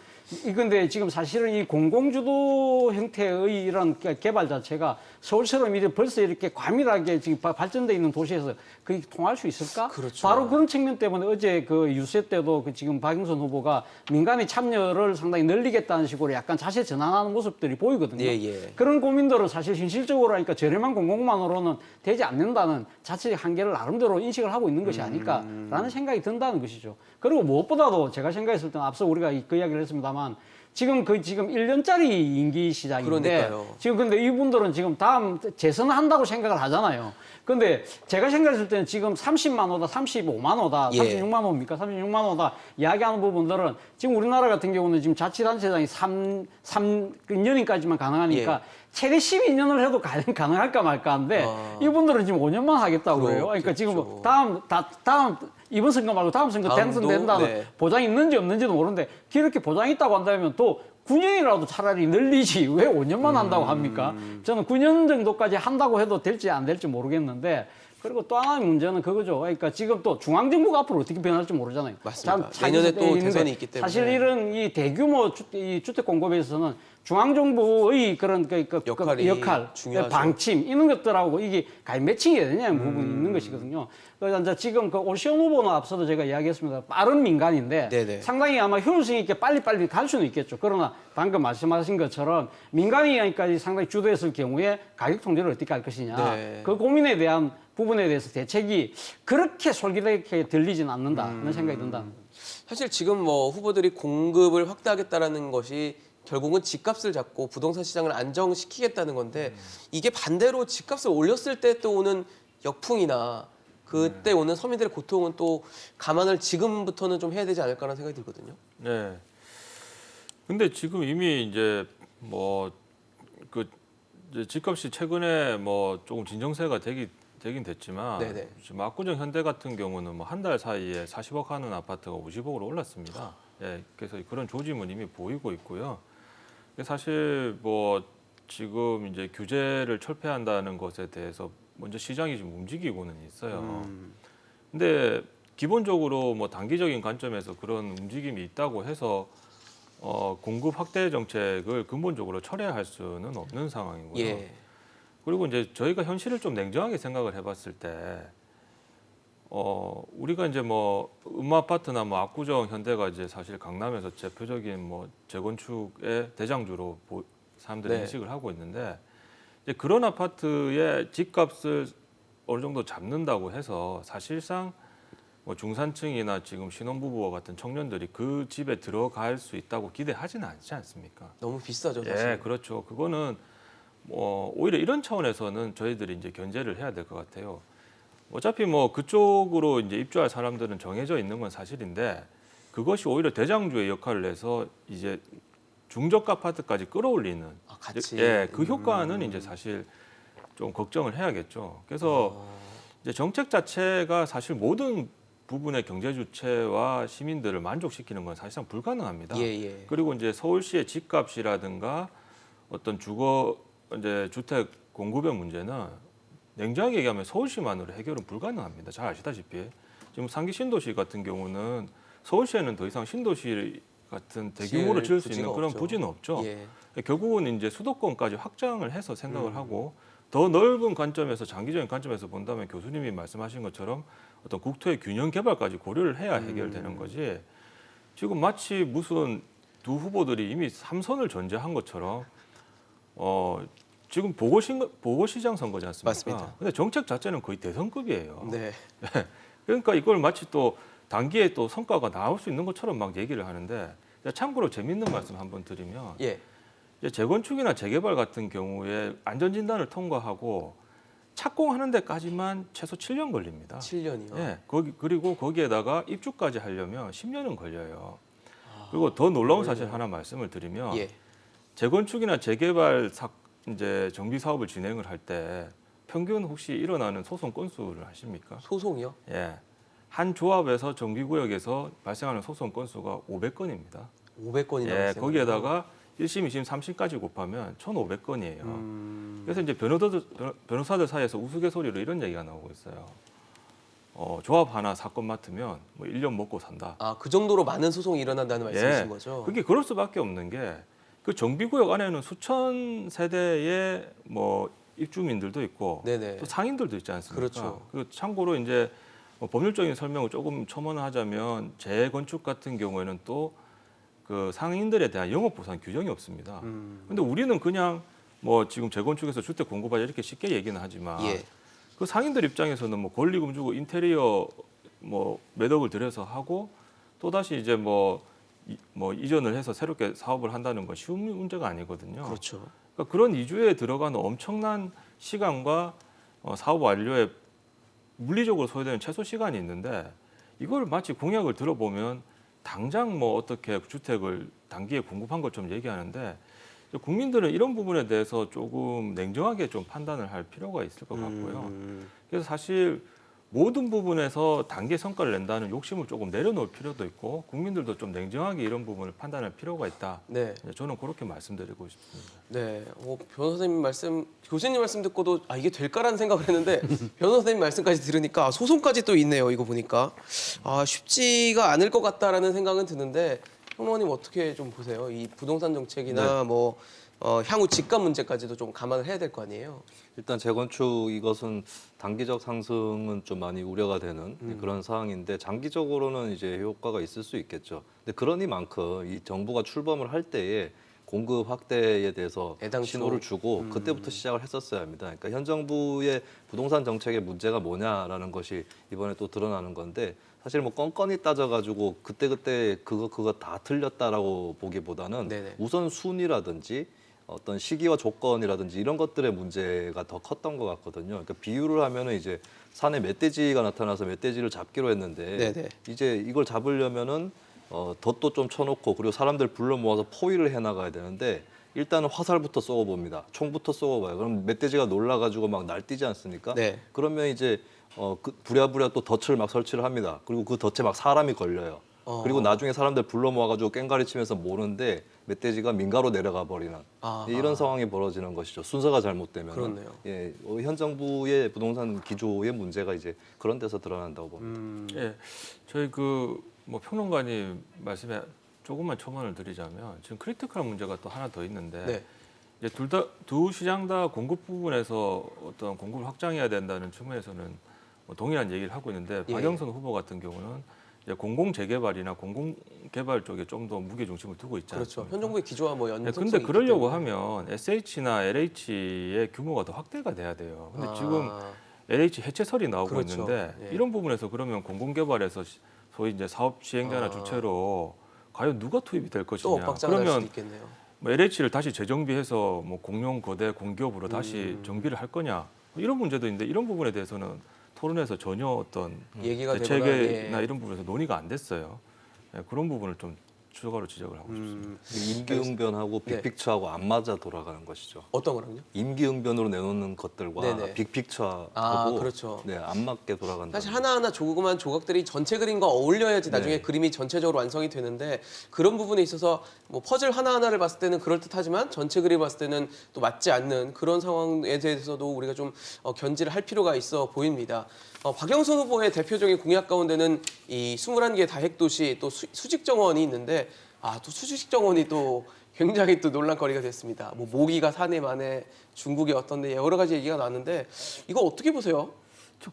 Speaker 2: 이건데 지금 사실은 이 공공주도 형태의 이런 개발 자체가 서울처럼 이제 벌써 이렇게 과밀하게 지금 발전돼 있는 도시에서 그게 통할 수 있을까?
Speaker 1: 그렇죠.
Speaker 2: 바로 그런 측면 때문에 어제 그 유세 때도 그 지금 박영선 후보가 민간의 참여를 상당히 늘리겠다는 식으로 약간 자세 전환하는 모습들이 보이거든요. 그런 고민들은 사실 현실적으로 하니까 저렴한 공공만으로는 되지 않는다는 자체의 한계를 나름대로 인식을 하고 있는 것이 아닐까라는 생각이 든다는 것이죠. 그리고 무엇보다도 제가 생각했을 때는 앞서 우리가 그 이야기를 했습니다만 지금 1년짜리 임기 시장인데
Speaker 1: 그러니까요.
Speaker 2: 지금 근데 이분들은 지금 다음 재선한다고 생각을 하잖아요. 근데 제가 생각했을 때는 지금 30만 호다, 35만 호다,
Speaker 1: 예.
Speaker 2: 36만 호입니까? 36만 호다 이야기하는 부분들은 지금 우리나라 같은 경우는 지금 자치단체장이 3년인까지만 가능하니까
Speaker 1: 예.
Speaker 2: 최대 12년을 해도 가능할까 말까 한데 이분들은 지금 5년만 하겠다고 그래요. 그러니까 지금
Speaker 1: 그렇겠죠.
Speaker 2: 다음 이번 선거 말고 다음 선거
Speaker 1: 다음도,
Speaker 2: 당선된다는
Speaker 1: 네.
Speaker 2: 보장이 있는지 없는지도 모르는데 그렇게 보장이 있다고 한다면 또 9년이라도 차라리 늘리지 왜 5년만 한다고 합니까? 저는 9년 정도까지 한다고 해도 될지 안 될지 모르겠는데 그리고 또 하나의 문제는 그거죠. 그러니까 지금 또 중앙정부가 앞으로 어떻게 변할지 모르잖아요.
Speaker 1: 맞습니다.
Speaker 2: 참
Speaker 1: 내년에
Speaker 2: 차기
Speaker 1: 또
Speaker 2: 있는데
Speaker 1: 대선이 있기 때문에.
Speaker 2: 사실 이런 이 대규모 이 주택 공급에 있어서는 중앙정부의 그런
Speaker 1: 역할이
Speaker 2: 역할,
Speaker 1: 중요하죠.
Speaker 2: 방침 이런 것들하고 이게 과연 매칭이 되느냐는 부분이 있는 것이거든요. 그래서 이제 지금 오시원 후보는 앞서도 제가 이야기했습니다. 빠른 민간인데
Speaker 1: 네네.
Speaker 2: 상당히 아마 효율성 있게 빨리빨리 갈 수는 있겠죠. 그러나 방금 말씀하신 것처럼 민간인까지 상당히 주도했을 경우에 가격 통제를 어떻게 할 것이냐.
Speaker 1: 네.
Speaker 2: 그 고민에 대한 부분에 대해서 대책이 그렇게 솔깃하게 들리진 않는다는 생각이 든다.
Speaker 1: 사실 지금 뭐 후보들이 공급을 확대하겠다라는 것이 결국은 집값을 잡고 부동산 시장을 안정시키겠다는 건데 이게 반대로 집값을 올렸을 때 또 오는 역풍이나 그때 오는 서민들의 고통은 또 감안을 지금부터는 좀 해야 되지 않을까라는 생각이 들거든요.
Speaker 3: 네. 근데 지금 이미 이제 뭐 그 집값이 최근에 뭐 조금 진정세가 되긴 됐지만
Speaker 1: 네네.
Speaker 3: 지금 압구정 현대 같은 경우는 뭐 한 달 사이에 40억 하는 아파트가 50억으로 올랐습니다. 예, 그래서 그런 조짐은 이미 보이고 있고요. 사실 뭐 지금 이제 규제를 철폐한다는 것에 대해서 먼저 시장이 지금 움직이고는 있어요. 근데 기본적으로 뭐 단기적인 관점에서 그런 움직임이 있다고 해서 공급 확대 정책을 근본적으로 철회할 수는 없는 상황이고요.
Speaker 1: 예.
Speaker 3: 그리고 이제 저희가 현실을 좀 냉정하게 생각을 해봤을 때, 우리가 이제 뭐 음마아파트나 뭐 압구정 현대가 이제 사실 강남에서 대표적인 뭐 재건축의 대장주로 사람들이
Speaker 1: 네.
Speaker 3: 인식을 하고 있는데, 이제 그런 아파트의 집값을 어느 정도 잡는다고 해서 사실상 뭐 중산층이나 지금 신혼부부와 같은 청년들이 그 집에 들어갈 수 있다고 기대하지는 않지 않습니까?
Speaker 1: 너무 비싸죠, 사실.
Speaker 3: 예, 그렇죠. 그거는 뭐 오히려 이런 차원에서는 저희들이 이제 견제를 해야 될 것 같아요. 어차피 뭐 그쪽으로 이제 입주할 사람들은 정해져 있는 건 사실인데 그것이 오히려 대장주의 역할을 해서 이제 중저가 아파트까지 끌어올리는
Speaker 1: 같이.
Speaker 3: 예, 그 효과는 이제 사실 좀 걱정을 해야겠죠. 그래서 이제 정책 자체가 사실 모든 부분의 경제 주체와 시민들을 만족시키는 건 사실상 불가능합니다.
Speaker 1: 예, 예.
Speaker 3: 그리고 이제 서울시의 집값이라든가 어떤 주택 공급의 문제는 냉정하게 얘기하면 서울시만으로 해결은 불가능합니다. 잘 아시다시피 지금 상기 신도시 같은 경우는 서울시에는 더 이상 신도시 같은 대규모로 지을 수 있는
Speaker 1: 부지가
Speaker 3: 그런
Speaker 1: 없죠.
Speaker 3: 부지는 없죠.
Speaker 1: 예.
Speaker 3: 결국은 이제 수도권까지 확장을 해서 생각을 하고 더 넓은 관점에서 장기적인 관점에서 본다면 교수님이 말씀하신 것처럼 어떤 국토의 균형 개발까지 고려를 해야 해결되는 거지. 지금 마치 무슨 두 후보들이 이미 3선을 전제한 것처럼 지금 보궐시장 선거지 않습니까?
Speaker 1: 맞습니다.
Speaker 3: 근데 정책 자체는 거의 대선급이에요.
Speaker 1: 네.
Speaker 3: 그러니까 이걸 마치 또 단기에 또 성과가 나올 수 있는 것처럼 막 얘기를 하는데 참고로 재밌는 말씀 한번 드리면
Speaker 1: 예.
Speaker 3: 이제 재건축이나 재개발 같은 경우에 안전진단을 통과하고 착공하는 데까지만 최소 7년 걸립니다.
Speaker 1: 7년이요.
Speaker 3: 예, 그리고 거기에다가 입주까지 하려면 10년은 걸려요. 그리고 더 놀라운 사실 하나 말씀을 드리면
Speaker 1: 예.
Speaker 3: 재건축이나 재개발 이제 정비 사업을 진행을 할 때 평균 혹시 일어나는 소송 건수를 아십니까?
Speaker 1: 소송이요?
Speaker 3: 예, 한 조합에서 정비구역에서 발생하는 소송 건수가 500건입니다.
Speaker 1: 500건이나
Speaker 3: 예, 거기에다가 1심, 2심, 3심까지 곱하면 1,500건이에요. 그래서 이제 변호사들 사이에서 우스갯소리로 이런 얘기가 나오고 있어요. 조합 하나 사건 맡으면 뭐 1년 먹고 산다.
Speaker 1: 아, 그 정도로 많은 소송이 일어난다는 말씀이신
Speaker 3: 예,
Speaker 1: 거죠?
Speaker 3: 그게 그럴 수밖에 없는 게 그 정비구역 안에는 수천 세대의 뭐 입주민들도 있고
Speaker 1: 네네.
Speaker 3: 또 상인들도 있지 않습니까?
Speaker 1: 그렇죠.
Speaker 3: 그 참고로 이제 뭐 법률적인 설명을 조금 첨언하자면 재건축 같은 경우에는 또 그 상인들에 대한 영업보상 규정이 없습니다. 근데 우리는 그냥 뭐 지금 재건축에서 주택 공급하자 이렇게 쉽게 얘기는 하지만
Speaker 1: 예.
Speaker 3: 그 상인들 입장에서는 뭐 권리금 주고 인테리어 뭐 몇 억을 들여서 하고 또 다시 이제 뭐 뭐 이전을 해서 새롭게 사업을 한다는 건 쉬운 문제가 아니거든요.
Speaker 1: 그렇죠.
Speaker 3: 그러니까 그런 이주에 들어가는 엄청난 시간과 사업 완료에 물리적으로 소요되는 최소 시간이 있는데 이걸 마치 공약을 들어보면 당장 뭐 어떻게 주택을 단기에 공급한 것처럼 얘기하는데 국민들은 이런 부분에 대해서 조금 냉정하게 좀 판단을 할 필요가 있을 것 같고요. 그래서 사실 모든 부분에서 단기 성과를 낸다는 욕심을 조금 내려놓을 필요도 있고 국민들도 좀 냉정하게 이런 부분을 판단할 필요가 있다.
Speaker 1: 네.
Speaker 3: 저는 그렇게 말씀드리고 싶습니다.
Speaker 1: 네, 변호사님 말씀, 교수님 말씀 듣고도 이게 될까라는 생각을 했는데 변호사님 말씀까지 들으니까 소송까지 또 있네요. 이거 보니까 쉽지가 않을 것 같다라는 생각은 드는데 평론가님 어떻게 좀 보세요? 이 부동산 정책이나 뭐 향후 집값 문제까지도 좀 감안을 해야 될 거 아니에요?
Speaker 4: 일단 재건축 이것은 단기적 상승은 좀 많이 우려가 되는 그런 상황인데 장기적으로는 이제 효과가 있을 수 있겠죠. 근데 그러니만큼 이 정부가 출범을 할 때에 공급 확대에 대해서
Speaker 1: 애당초.
Speaker 4: 신호를 주고 그때부터 시작을 했었어야 합니다. 그러니까 현 정부의 부동산 정책의 문제가 뭐냐라는 것이 이번에 또 드러나는 건데 사실 뭐 건건히 따져가지고 그때 그거 다 틀렸다라고 보기보다는
Speaker 1: 네네.
Speaker 4: 우선 순위라든지 어떤 시기와 조건이라든지 이런 것들의 문제가 더 컸던 것 같거든요. 그러니까 비유를 하면은 이제 산에 멧돼지가 나타나서 멧돼지를 잡기로 했는데
Speaker 1: 네네.
Speaker 4: 이제 이걸 잡으려면은 덫도 좀 쳐놓고 그리고 사람들 불러 모아서 포위를 해나가야 되는데 일단은 화살부터 쏘아봅니다. 총부터 쏘아봐요. 그럼 멧돼지가 놀라가지고 막 날뛰지 않습니까?
Speaker 1: 네.
Speaker 4: 그러면 이제 부랴부랴 또 덫을 막 설치를 합니다. 그리고 그 덫에 막 사람이 걸려요. 그리고 나중에 사람들 불러 모아가지고 깽가리 치면서 모는데 멧돼지가 민가로 내려가 버리는 이런 상황이 벌어지는 것이죠. 순서가 잘못되면.
Speaker 1: 그렇네요.
Speaker 4: 예, 현 정부의 부동산 기조의 문제가 이제 그런 데서 드러난다고 봅니다.
Speaker 3: 예, 저희 뭐 평론가님 말씀에 조금만 첨언을 드리자면 지금 크리티컬한 문제가 또 하나 더 있는데
Speaker 1: 네.
Speaker 3: 이제 두 시장 다 공급 부분에서 어떤 공급을 확장해야 된다는 측면에서는 뭐 동일한 얘기를 하고 있는데
Speaker 1: 예.
Speaker 3: 박영선 후보 같은 경우는 이제 공공 재개발이나 공공 개발 쪽에 좀 더 무게 중심을 두고 있지
Speaker 1: 그렇죠.
Speaker 3: 않습니까?
Speaker 1: 현 정부의 기조와 뭐
Speaker 3: 네,
Speaker 1: 연속성이
Speaker 3: 근데 그러려고
Speaker 1: 있기 때문에.
Speaker 3: 하면 SH나 LH의 규모가 더 확대가 돼야 돼요. 근데 지금
Speaker 1: 아,
Speaker 3: LH 해체설이 나오고
Speaker 1: 그렇죠.
Speaker 3: 있는데
Speaker 1: 예.
Speaker 3: 이런 부분에서 그러면 공공개발에서 소위 이제 사업 시행자나 주체로 과연 누가 투입이 될
Speaker 1: 또
Speaker 3: 것이냐?
Speaker 1: 엇박자가 날 수도
Speaker 3: 그러면
Speaker 1: 있겠네요.
Speaker 3: 뭐 LH를 다시 재정비해서 뭐 공룡 거대 공기업으로 다시 정비를 할 거냐? 이런 문제도 있는데 이런 부분에 대해서는 토론에서 전혀 어떤
Speaker 1: 얘기가
Speaker 3: 대책이나
Speaker 1: 되거나, 예.
Speaker 3: 이런 부분에서 논의가 안 됐어요. 예, 그런 부분을 좀 추가로 지적을 하고 싶습니다.
Speaker 4: 임기응변하고
Speaker 1: 네.
Speaker 4: 빅픽처하고 안 맞아 돌아가는 것이죠.
Speaker 1: 어떤 거랑요?
Speaker 4: 임기응변으로 내놓는 것들과
Speaker 1: 네네.
Speaker 4: 빅픽처하고
Speaker 1: 그렇죠.
Speaker 4: 네, 안 맞게 돌아간다.
Speaker 1: 사실 하나하나 조그만 조각들이 전체 그림과 어울려야지 나중에
Speaker 4: 네.
Speaker 1: 그림이 전체적으로 완성이 되는데 그런 부분에 있어서 뭐 퍼즐 하나하나를 봤을 때는 그럴듯하지만 전체 그림 봤을 때는 또 맞지 않는 그런 상황에 대해서도 우리가 좀 견지를 할 필요가 있어 보입니다. 박영선 후보의 대표적인 공약 가운데는 이 21개 다핵도시 또 수직 정원이 있는데 또 수직 정원이 또 굉장히 또 논란거리가 됐습니다. 뭐 모기가 산에 많에 중국의 어떤 데 여러 가지 얘기가 나왔는데 이거 어떻게 보세요?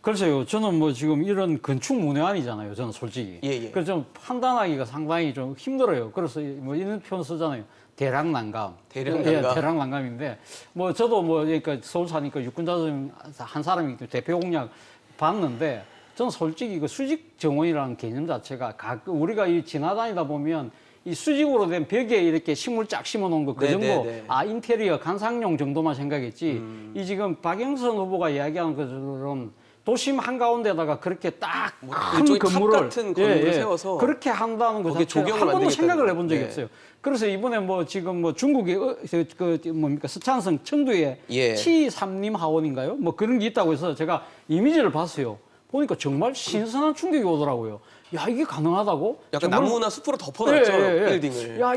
Speaker 2: 글쎄요, 저는 뭐 지금 이런 건축 문외한이잖아요, 저는 솔직히.
Speaker 1: 예.
Speaker 2: 그래서 좀 판단하기가 상당히 좀 힘들어요. 그래서 뭐 이런 표현 쓰잖아요. 대략난감.
Speaker 1: 대략난감.
Speaker 2: 예, 대략난감인데, 뭐 저도 뭐 그러니까 서울 사니까 유권자 한 사람이 대표 공약 봤는데, 저는 솔직히 그 수직 정원이라는 개념 자체가 우리가 이 지나다니다 보면 이 수직으로 된 벽에 이렇게 식물 쫙 심어놓은 거 그
Speaker 1: 네,
Speaker 2: 정도
Speaker 1: 네, 네.
Speaker 2: 인테리어 관상용 정도만 생각했지 이 지금 박영선 후보가 이야기하는 것처럼 도심 한가운데다가 그렇게 딱 큰
Speaker 1: 일종의 탑
Speaker 2: 건물을
Speaker 1: 같은 건물을 세워서
Speaker 2: 그렇게 한다는 것
Speaker 1: 거기에
Speaker 2: 자체가
Speaker 1: 조경을
Speaker 2: 한 번도
Speaker 1: 만들겠다는
Speaker 2: 생각을 해본 적이
Speaker 1: 네.
Speaker 2: 없어요. 그래서 이번에 뭐 지금 뭐 중국의 뭡니까 서창성 청두에
Speaker 1: 예.
Speaker 2: 치삼림 하원인가요? 뭐 그런 게 있다고 해서 제가 이미지를 봤어요. 보니까 정말 신선한 충격이 오더라고요. 야, 이게 가능하다고?
Speaker 1: 약간
Speaker 2: 정말
Speaker 1: 나무나 숲으로 덮어놨죠
Speaker 2: 예.
Speaker 1: 빌딩을.
Speaker 2: 야,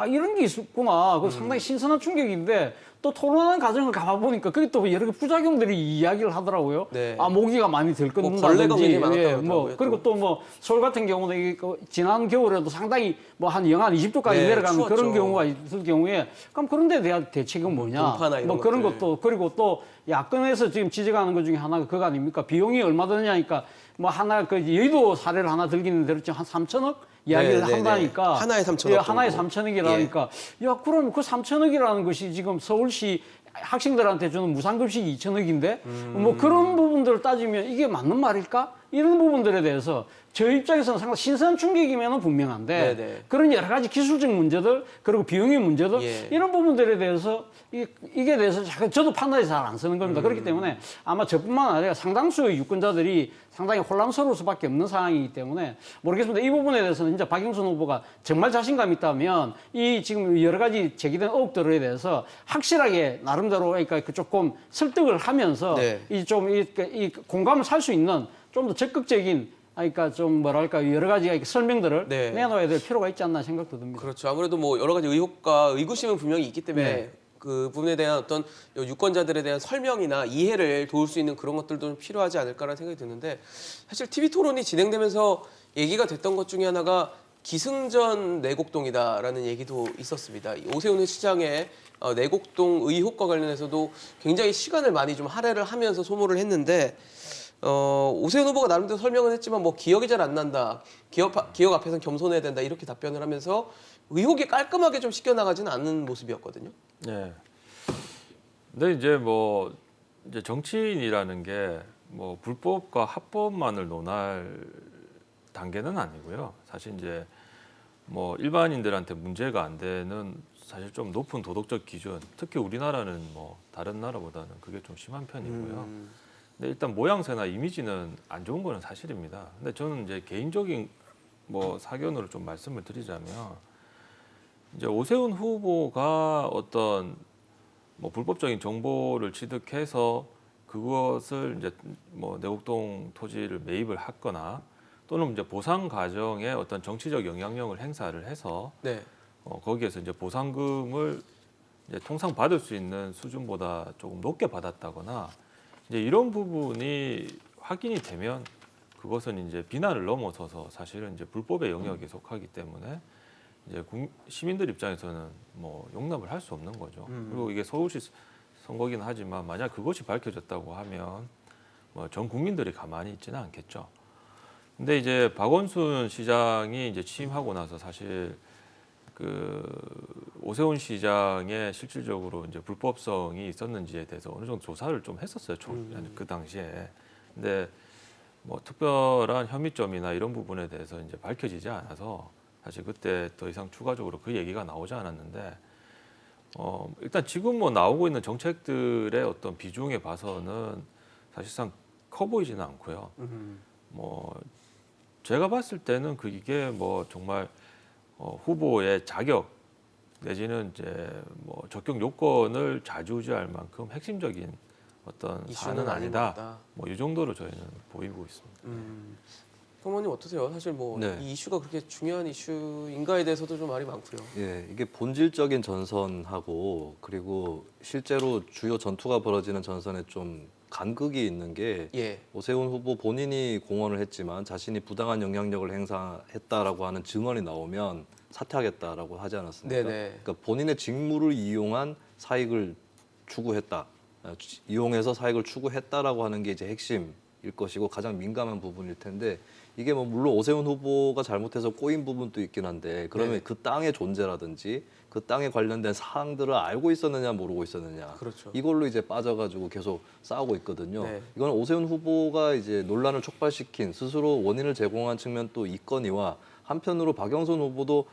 Speaker 2: 이런 게 있었구나. 그 상당히 신선한 충격인데 또 토론하는 과정을 가봐보니까 그게 또 여러 개 부작용들이 이야기를 하더라고요.
Speaker 1: 네.
Speaker 2: 모기가 많이
Speaker 1: 벌레가
Speaker 2: 들끓는다든지.
Speaker 1: 굉장히 많았다고
Speaker 2: 뭐
Speaker 1: 그러더라고요,
Speaker 2: 그리고 또 뭐 서울 같은 경우는 지난 겨울에도 상당히 뭐 한 영하 20도까지
Speaker 1: 네,
Speaker 2: 내려가는
Speaker 1: 추웠죠.
Speaker 2: 그런 경우가 있을 경우에 그럼 그런 데 대한 대책은 뭐냐?
Speaker 1: 동파나 이런
Speaker 2: 뭐 그런
Speaker 1: 것들.
Speaker 2: 것도 그리고 또 야권에서 지금 지적하는 것 중에 하나가 그거 아닙니까? 비용이 얼마 드느냐니까 뭐 하나 그 여의도 사례를 하나 들기는 들었지 한 3천억 이야기를
Speaker 1: 네.
Speaker 2: 한다니까.
Speaker 1: 하나에 3천억
Speaker 2: 예, 하나에
Speaker 1: 정도.
Speaker 2: 3천억이라니까. 야, 그럼 그 3천억이라는 것이 지금 서울시 학생들한테 주는 무상급식이 2천억인데 뭐 그런 부분들을 따지면 이게 맞는 말일까? 이런 부분들에 대해서 저 입장에서는 상당히 신선 충격이면 분명한데
Speaker 1: 네네.
Speaker 2: 그런 여러 가지 기술적 문제들 그리고 비용의 문제들
Speaker 1: 예.
Speaker 2: 이런 부분들에 대해서 이게 대해서 저도 판단이 잘 안 쓰는 겁니다. 그렇기 때문에 아마 저뿐만 아니라 상당수의 유권자들이 상당히 혼란스러울 수밖에 없는 상황이기 때문에 모르겠습니다. 이 부분에 대해서는 이제 박영선 후보가 정말 자신감 있다면 이 지금 여러 가지 제기된 의혹들에 대해서 확실하게 나름대로 그러니까 그 조금 설득을 하면서
Speaker 1: 네.
Speaker 2: 이 공감을 살 수 있는 좀 더 적극적인 그러니까 좀 뭐랄까 여러 가지 설명들을
Speaker 1: 네.
Speaker 2: 내놓아야 될 필요가 있지 않나 생각도 듭니다.
Speaker 1: 그렇죠. 아무래도 뭐 여러 가지 의혹과 의구심은 분명히 있기 때문에
Speaker 2: 네.
Speaker 1: 그 부분에 대한 어떤 유권자들에 대한 설명이나 이해를 도울 수 있는 그런 것들도 좀 필요하지 않을까라는 생각이 드는데 사실 TV 토론이 진행되면서 얘기가 됐던 것 중에 하나가 기승전 내곡동이다라는 얘기도 있었습니다. 이 오세훈 시장의 내곡동 의혹과 관련해서도 굉장히 시간을 많이 좀 할애를 하면서 소모를 했는데 오세훈 후보가 나름대로 설명은 했지만 뭐 기억이 잘 안 난다. 기억 앞에서는 겸손해야 된다. 이렇게 답변을 하면서 의혹이 깔끔하게 좀 씻겨나가지는 않는 모습이었거든요.
Speaker 3: 네. 근데 이제 정치인이라는 게 뭐 불법과 합법만을 논할 단계는 아니고요. 사실 이제 뭐 일반인들한테 문제가 안 되는 사실 좀 높은 도덕적 기준, 특히 우리나라는 뭐 다른 나라보다는 그게 좀 심한 편이고요. 근데 일단 모양새나 이미지는 안 좋은 거는 사실입니다. 근데 저는 이제 개인적인 뭐 사견으로 좀 말씀을 드리자면 이제 오세훈 후보가 어떤 뭐 불법적인 정보를 취득해서 그것을 이제 뭐 내곡동 토지를 매입을 하거나 또는 이제 보상 과정에 어떤 정치적 영향력을 행사를 해서
Speaker 1: 네.
Speaker 3: 거기에서 이제 보상금을 이제 통상 받을 수 있는 수준보다 조금 높게 받았다거나 이제 이런 부분이 확인이 되면 그것은 이제 비난을 넘어서서 사실은 이제 불법의 영역에 속하기 때문에 이제 시민들 입장에서는 뭐 용납을 할 수 없는 거죠. 그리고 이게 서울시 선거긴 하지만 만약 그것이 밝혀졌다고 하면 뭐 전 국민들이 가만히 있지는 않겠죠. 근데 이제 박원순 시장이 이제 취임하고 나서 사실 그 오세훈 시장의 실질적으로 이제 불법성이 있었는지에 대해서 어느 정도 조사를 좀 했었어요. 그 당시에. 근데 뭐 특별한 혐의점이나 이런 부분에 대해서 이제 밝혀지지 않아서 사실 그때 더 이상 추가적으로 그 얘기가 나오지 않았는데 일단 지금 뭐 나오고 있는 정책들의 어떤 비중에 봐서는 사실상 커 보이지는 않고요. 뭐 제가 봤을 때는 이게 뭐 정말 후보의 자격 내지는 이제 뭐 적격 요건을 좌지우지할 만큼 핵심적인 어떤
Speaker 1: 이슈는
Speaker 3: 사안은
Speaker 1: 아닌 것
Speaker 3: 아니다.
Speaker 1: 같다.
Speaker 3: 뭐 이 정도로 저희는 보이고 있습니다.
Speaker 1: 부모님 어떠세요? 사실 뭐 이
Speaker 4: 네.
Speaker 1: 이슈가 그렇게 중요한 이슈인가에 대해서도 좀 말이 많고요.
Speaker 4: 예, 이게 본질적인 전선하고 그리고 실제로 주요 전투가 벌어지는 전선에 좀 간극이 있는 게
Speaker 1: 예.
Speaker 4: 오세훈 후보 본인이 공언을 했지만 자신이 부당한 영향력을 행사했다라고 하는 증언이 나오면 사퇴하겠다라고 하지 않았습니까?
Speaker 1: 네네.
Speaker 4: 그러니까 본인의 직무를 이용한 사익을 추구했다, 이용해서 사익을 추구했다라고 하는 게 이제 핵심일 것이고 가장 민감한 부분일 텐데 이게 뭐 물론 오세훈 후보가 잘못해서 꼬인 부분도 있긴 한데 그러면
Speaker 1: 네네.
Speaker 4: 그 땅의 존재라든지 그 땅에 관련된 사항들을 알고 있었느냐 모르고 있었느냐
Speaker 1: 그렇죠.
Speaker 4: 이걸로 이제 빠져가지고 계속 싸우고 있거든요.
Speaker 1: 네.
Speaker 4: 이건 오세훈 후보가 이제 논란을 촉발시킨 스스로 원인을 제공한 측면도 있거니와 한편으로 박영선 후보도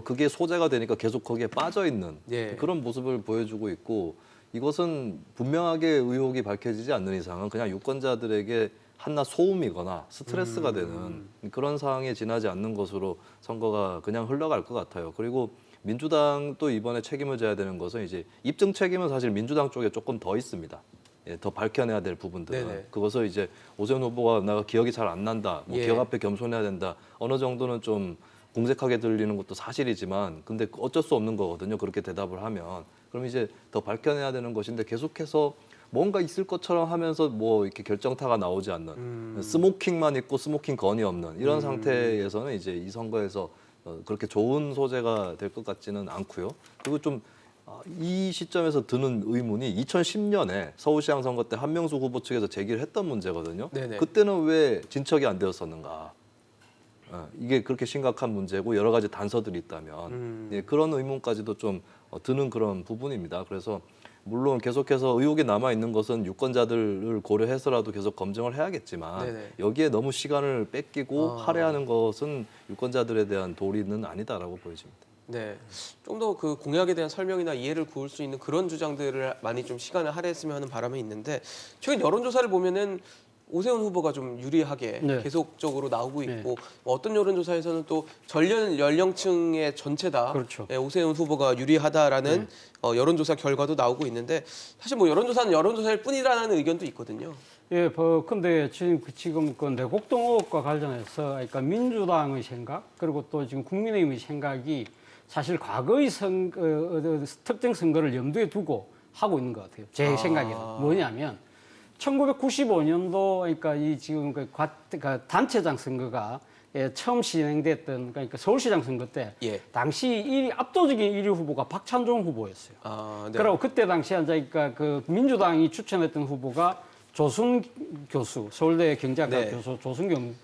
Speaker 4: 그게 소재가 되니까 계속 거기에 빠져 있는
Speaker 1: 예.
Speaker 4: 그런 모습을 보여주고 있고 이것은 분명하게 의혹이 밝혀지지 않는 이상은 그냥 유권자들에게 한낱 소음이거나 스트레스가 되는 그런 상황에 지나지 않는 것으로 선거가 그냥 흘러갈 것 같아요. 그리고 민주당도 이번에 책임을 져야 되는 것은 이제 입증 책임은 사실 민주당 쪽에 조금 더 있습니다. 예, 더 밝혀내야 될 부분들은
Speaker 1: 네네.
Speaker 4: 그것을 이제 오세훈 후보가 내가 기억이 잘 안 난다, 뭐
Speaker 1: 예.
Speaker 4: 기억 앞에 겸손해야 된다, 어느 정도는 좀 공색하게 들리는 것도 사실이지만 근데 어쩔 수 없는 거거든요. 그렇게 대답을 하면 그럼 이제 더 밝혀내야 되는 것인데 계속해서 뭔가 있을 것처럼 하면서 뭐 이렇게 결정타가 나오지 않는 스모킹만 있고 스모킹 건이 없는 이런 상태에서는 이제 이 선거에서 그렇게 좋은 소재가 될 것 같지는 않고요. 그리고 좀 이 시점에서 드는 의문이 2010년에 서울시장 선거 때 한명수 후보 측에서 제기를 했던 문제거든요.
Speaker 1: 네네.
Speaker 4: 그때는 왜 진척이 안 되었었는가? 이게 그렇게 심각한 문제고 여러 가지 단서들이 있다면 예, 그런 의문까지도 좀 드는 그런 부분입니다. 그래서 물론 계속해서 의혹이 남아 있는 것은 유권자들을 고려해서라도 계속 검증을 해야겠지만
Speaker 1: 네네.
Speaker 4: 여기에 너무 시간을 뺏기고 할애하는 것은 유권자들에 대한 도리는 아니다라고 보여집니다.
Speaker 1: 네, 좀 더 그 공약에 대한 설명이나 이해를 구할 수 있는 그런 주장들을 많이 좀 시간을 할애했으면 하는 바람이 있는데 최근 여론조사를 보면은 오세훈 후보가 좀 유리하게
Speaker 2: 네.
Speaker 1: 계속적으로 나오고 있고 어떤 여론조사에서는 또 전년 연령층의 전체 다
Speaker 2: 그렇죠.
Speaker 1: 오세훈 후보가 유리하다라는 여론조사 결과도 나오고 있는데 사실 뭐 여론조사는 여론조사일 뿐이라는 의견도 있거든요.
Speaker 2: 예, 근데 지금 그 내곡동 의혹과 관련해서 그러니까 민주당의 생각 그리고 또 지금 국민의힘의 생각이 사실 과거의 특정 선거를 염두에 두고 하고 있는 것 같아요. 제 생각에는 뭐냐면 1995년도 그러니까 이 지금 그 단체장 선거가 처음 진행됐던 그러니까 서울시장 선거 때
Speaker 1: 예.
Speaker 2: 당시 압도적인 1위 후보가 박찬종 후보였어요.
Speaker 1: 네.
Speaker 2: 그리고 그때 당시에 그러니까 그 민주당이 추천했던 후보가 조순 교수, 서울대 경제학과
Speaker 1: 네.
Speaker 2: 교수 조순경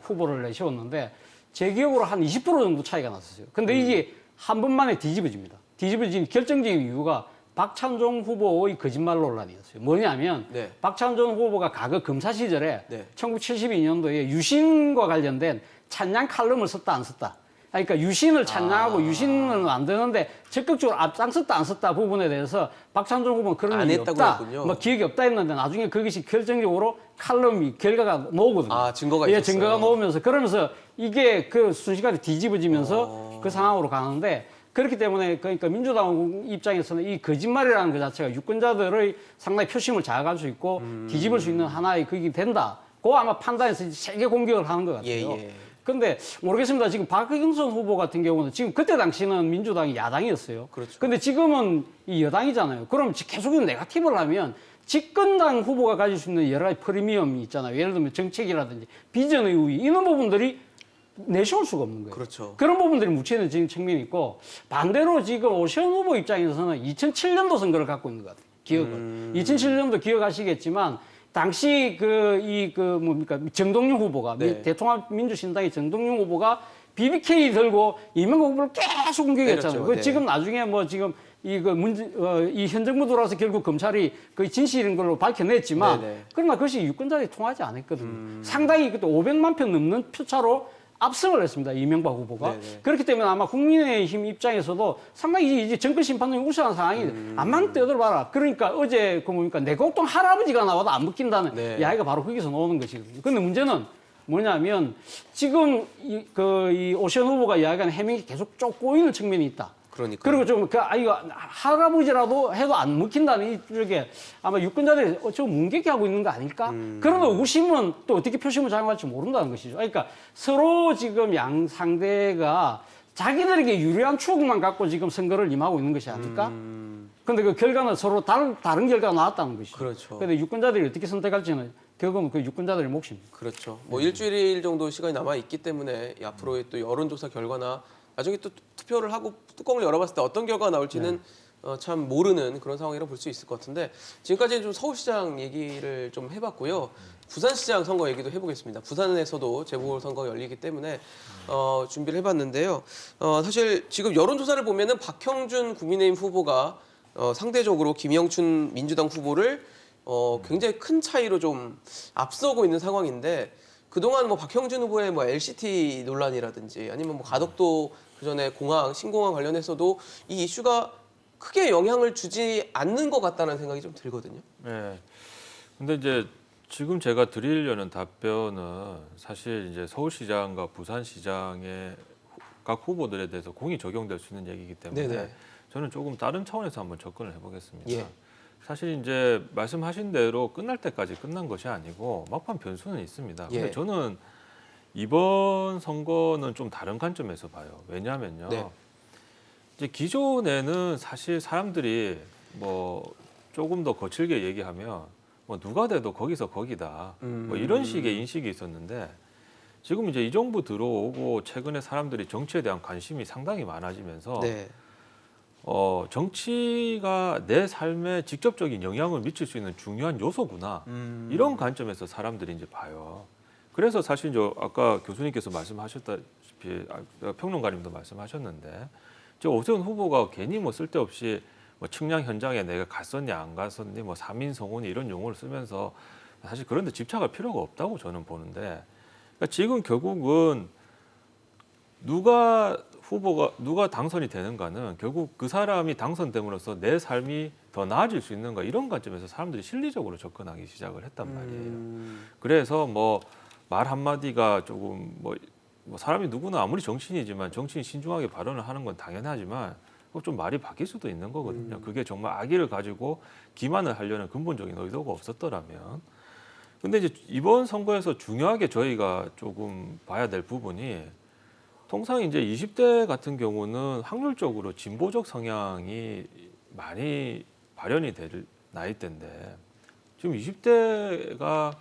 Speaker 2: 후보를 내세웠는데 제 기억으로 한 20% 정도 차이가 났었어요. 근데 이게 한 번만에 뒤집어집니다. 뒤집어진 결정적인 이유가 박찬종 후보의 거짓말 논란이었어요. 뭐냐면
Speaker 1: 네.
Speaker 2: 박찬종 후보가 과거 검사 시절에
Speaker 1: 네.
Speaker 2: 1972년도에 유신과 관련된 찬양 칼럼을 썼다 안 썼다. 그러니까 유신을 찬양하고 유신을 만드는데 적극적으로 앞장섰다 안 썼다 부분에 대해서 박찬종 후보는 그런
Speaker 1: 안
Speaker 2: 일이
Speaker 1: 했다고
Speaker 2: 없다.
Speaker 1: 했군요.
Speaker 2: 뭐 기억이 없다 했는데 나중에 그것이 결정적으로 칼럼이 결과가 나오거든요.
Speaker 1: 증거가
Speaker 2: 예,
Speaker 1: 있었어요.
Speaker 2: 증거가 나오면서 그러면서 이게 그 순식간에 뒤집어지면서 그 상황으로 가는데 그렇기 때문에 그러니까 민주당 입장에서는 이 거짓말이라는 것 자체가 유권자들의 상당히 표심을 자극할 수 있고 뒤집을 수 있는 하나의 그게 된다. 그 아마 판단해서 세게 공격을 하는 것 같아요.
Speaker 1: 예.
Speaker 2: 근데 모르겠습니다. 지금 박영선 후보 같은 경우는 지금 그때 당시는 민주당이 야당이었어요.
Speaker 1: 그렇죠.
Speaker 2: 근데 지금은 이 여당이잖아요. 그럼 계속 네거티브를 하면 집권당 후보가 가질 수 있는 여러 가지 프리미엄이 있잖아요. 예를 들면 정책이라든지 비전의 우위 이런 부분들이 내세울 수가 없는 거예요.
Speaker 1: 그렇죠.
Speaker 2: 그런 부분들이 묻히는 지금 측면이 있고 반대로 지금 오세훈 후보 입장에서는 2007년도 선거를 갖고 있는 것 같아요. 기억을. 2007년도 기억하시겠지만 당시 정동영 후보가
Speaker 1: 네.
Speaker 2: 대통합민주신당의 정동영 후보가 BBK 들고 이명박 후보를 계속 공격했잖아요.
Speaker 1: 때렸죠. 네.
Speaker 2: 지금 나중에 뭐 지금 이 현 정부 들어와서 결국 검찰이 그 진실인 걸로 밝혀냈지만
Speaker 1: 네네.
Speaker 2: 그러나 그것이 유권자들이 통하지 않았거든요. 상당히 그때 500만 표 넘는 표차로 압승을 했습니다. 이명박 후보가.
Speaker 1: 네네.
Speaker 2: 그렇기 때문에 아마 국민의힘 입장에서도 상당히 이제 정권 심판론이 우세한 상황이 암만 떠들어봐라. 그러니까 어제 내곡동 할아버지가 나와도 안 먹힌다는
Speaker 1: 네.
Speaker 2: 이야기가 바로 거기서 나오는 것이거든요. 근데 문제는 뭐냐면 지금 이 오세훈 후보가 이야기하는 해명이 계속 쭉 꼬이는 측면이 있다.
Speaker 1: 그러니까.
Speaker 2: 그리고 좀 이거 할아버지라도 해도 안 먹힌다는 이쪽에 아마 유권자들이 좀 뭉개게 하고 있는 거 아닐까? 그런 의구심은 또 어떻게 표심을 작용할지 모른다는 것이죠. 그러니까 서로 지금 양 상대가 자기들에게 유리한 추억만 갖고 지금 선거를 임하고 있는 것이 아닐까? 근데 그 결과는 서로 다른 결과가 나왔다는 것이죠.
Speaker 1: 그렇죠.
Speaker 2: 근데 유권자들이 어떻게 선택할지는 결국은 그 유권자들의 몫입니다.
Speaker 1: 그렇죠. 뭐 일주일 정도 시간이 남아 있기 때문에 이 앞으로의 또 여론조사 결과나 나중에 또 투표를 하고 뚜껑을 열어봤을 때 어떤 결과가 나올지는 참 모르는 그런 상황이라고 볼 수 있을 것 같은데 지금까지는 좀 서울시장 얘기를 좀 해봤고요. 부산시장 선거 얘기도 해보겠습니다. 부산에서도 재보궐선거가 열리기 때문에 준비를 해봤는데요. 사실 지금 여론조사를 보면은 박형준 국민의힘 후보가 상대적으로 김영춘 민주당 후보를 굉장히 큰 차이로 좀 앞서고 있는 상황인데 그동안 뭐 박형준 후보의 뭐 LCT 논란이라든지 아니면 뭐 가덕도 그전에 신공항 관련해서도 이 이슈가 크게 영향을 주지 않는 것 같다는 생각이 좀 들거든요.
Speaker 3: 네. 근데 이제 지금 제가 드리려는 답변은 사실 이제 서울시장과 부산시장의 각 후보들에 대해서 공이 적용될 수 있는 얘기이기 때문에
Speaker 1: 네네.
Speaker 3: 저는 조금 다른 차원에서 한번 접근을 해보겠습니다.
Speaker 1: 예.
Speaker 3: 사실 이제 말씀하신 대로 끝날 때까지 끝난 것이 아니고 막판 변수는 있습니다. 근데
Speaker 1: 예.
Speaker 3: 저는 이번 선거는 좀 다른 관점에서 봐요. 왜냐하면요.
Speaker 1: 네.
Speaker 3: 이제 기존에는 사실 사람들이 뭐 조금 더 거칠게 얘기하면 뭐 누가 돼도 거기서 거기다. 뭐 이런 식의 인식이 있었는데 지금 이제 이 정부 들어오고 최근에 사람들이 정치에 대한 관심이 상당히 많아지면서
Speaker 1: 네.
Speaker 3: 정치가 내 삶에 직접적인 영향을 미칠 수 있는 중요한 요소구나. 이런 관점에서 사람들이 이제 봐요. 그래서 사실 이제 아까 교수님께서 말씀하셨다시피 평론가님도 말씀하셨는데 오세훈 후보가 괜히 뭐 쓸데없이 뭐 측량 현장에 내가 갔었니 안 갔었니 뭐 사민성원이 이런 용어를 쓰면서 사실 그런 데 집착할 필요가 없다고 저는 보는데 그러니까 지금 결국은 누가 당선이 되는가는 결국 그 사람이 당선됨으로써 내 삶이 더 나아질 수 있는가 이런 관점에서 사람들이 실리적으로 접근하기 시작을 했단 말이에요. 그래서 뭐 말 한마디가 조금 뭐 사람이 누구나 아무리 정치인이지만 정치인 신중하게 발언을 하는 건 당연하지만 좀 말이 바뀔 수도 있는 거거든요. 그게 정말 악의를 가지고 기만을 하려는 근본적인 의도가 없었더라면. 근데 이제 이번 선거에서 중요하게 저희가 조금 봐야 될 부분이 통상 이제 20대 같은 경우는 확률적으로 진보적 성향이 많이 발현이 될 나이대인데 지금 20대가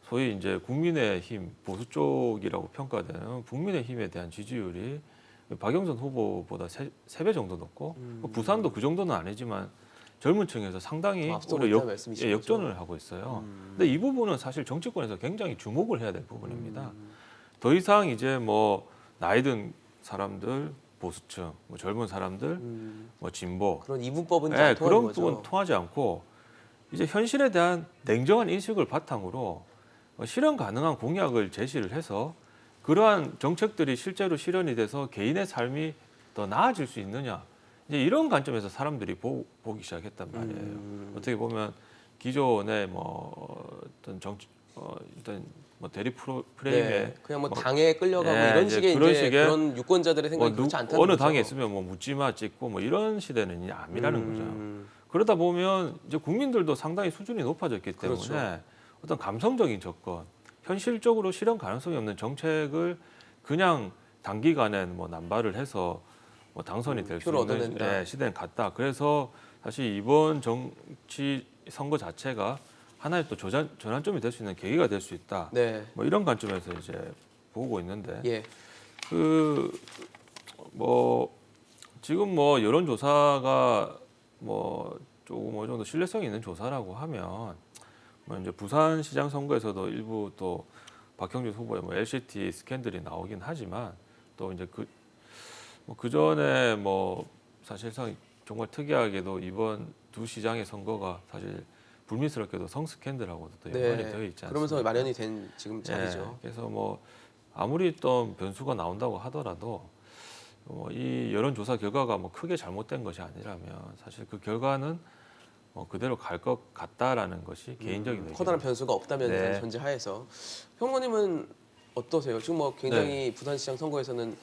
Speaker 3: 소위 이제 국민의힘 보수 쪽이라고 평가되는 국민의힘에 대한 지지율이 박영선 후보보다 3배 정도 높고 부산도 그 정도는 아니지만 젊은 층에서 상당히
Speaker 1: 앞서고
Speaker 3: 오히려
Speaker 1: 있다는 말씀이신 거죠?
Speaker 3: 역전을 하고 있어요. 근데 이 부분은 사실 정치권에서 굉장히 주목을 해야 될 부분입니다. 더 이상 이제 뭐 나이든 사람들, 보수층, 뭐 젊은 사람들, 뭐 진보
Speaker 1: 그런 이분법은
Speaker 3: 네,
Speaker 1: 안 통하는
Speaker 3: 그런
Speaker 1: 거죠.
Speaker 3: 부분 통하지 않고 이제 현실에 대한 냉정한 인식을 바탕으로 실현 가능한 공약을 제시를 해서 그러한 정책들이 실제로 실현이 돼서 개인의 삶이 더 나아질 수 있느냐 이제 이런 관점에서 사람들이 보기 시작했단 말이에요. 어떻게 보면 기존의 뭐 어떤 일단 뭐 대립 프레임에
Speaker 1: 네, 그냥 뭐 당에 끌려가고
Speaker 3: 네,
Speaker 1: 이런
Speaker 3: 이제
Speaker 1: 식의
Speaker 3: 그런
Speaker 1: 이제
Speaker 3: 식의
Speaker 1: 그런 유권자들의 생각이 그렇지 않다는
Speaker 3: 어느
Speaker 1: 거죠.
Speaker 3: 당에 있으면 뭐 묻지마 찍고 뭐 이런 시대는 이제 아니라는 거죠. 그러다 보면 이제 국민들도 상당히 수준이 높아졌기 때문에
Speaker 1: 그렇죠.
Speaker 3: 어떤 감성적인 접근, 현실적으로 실현 가능성이 없는 정책을 그냥 단기간에 뭐 남발을 해서 뭐 당선이 될 수
Speaker 1: 표를
Speaker 3: 있는
Speaker 1: 얻어낸다.
Speaker 3: 시대는 갔다. 그래서 사실 이번 정치 선거 자체가 하나의 또 전환점이 될 수 있는 계기가 될 수 있다.
Speaker 1: 네.
Speaker 3: 뭐 이런 관점에서 이제 보고 있는데
Speaker 1: 예.
Speaker 3: 그 뭐 지금 뭐 여론조사가 뭐 조금 어느 정도 신뢰성이 있는 조사라고 하면 뭐 이제 부산시장 선거에서도 일부 또 박형준 후보의 뭐 LCT 스캔들이 나오긴 하지만 또 이제 그 전에 뭐 사실상 정말 특이하게도 이번 두 시장의 선거가 사실 불미스럽게도 성스캔들하고도 또 연관이 되어 있지 않습니까?
Speaker 1: 그러면서 마련이 된 지금 자리죠.
Speaker 3: 네, 그래서 뭐 아무리 또 변수가 나온다고 하더라도 이 여론조사 결과가 뭐 크게 잘못된 것이 아니라면 사실 그 결과는 그대로 갈 것 같다라는 것이 개인적인 의견입니다.
Speaker 1: 커다란 변수가 없다면
Speaker 3: 네.
Speaker 1: 전제하에서 형무님은 어떠세요? 지금 뭐 굉장히 부산시장 선거에서는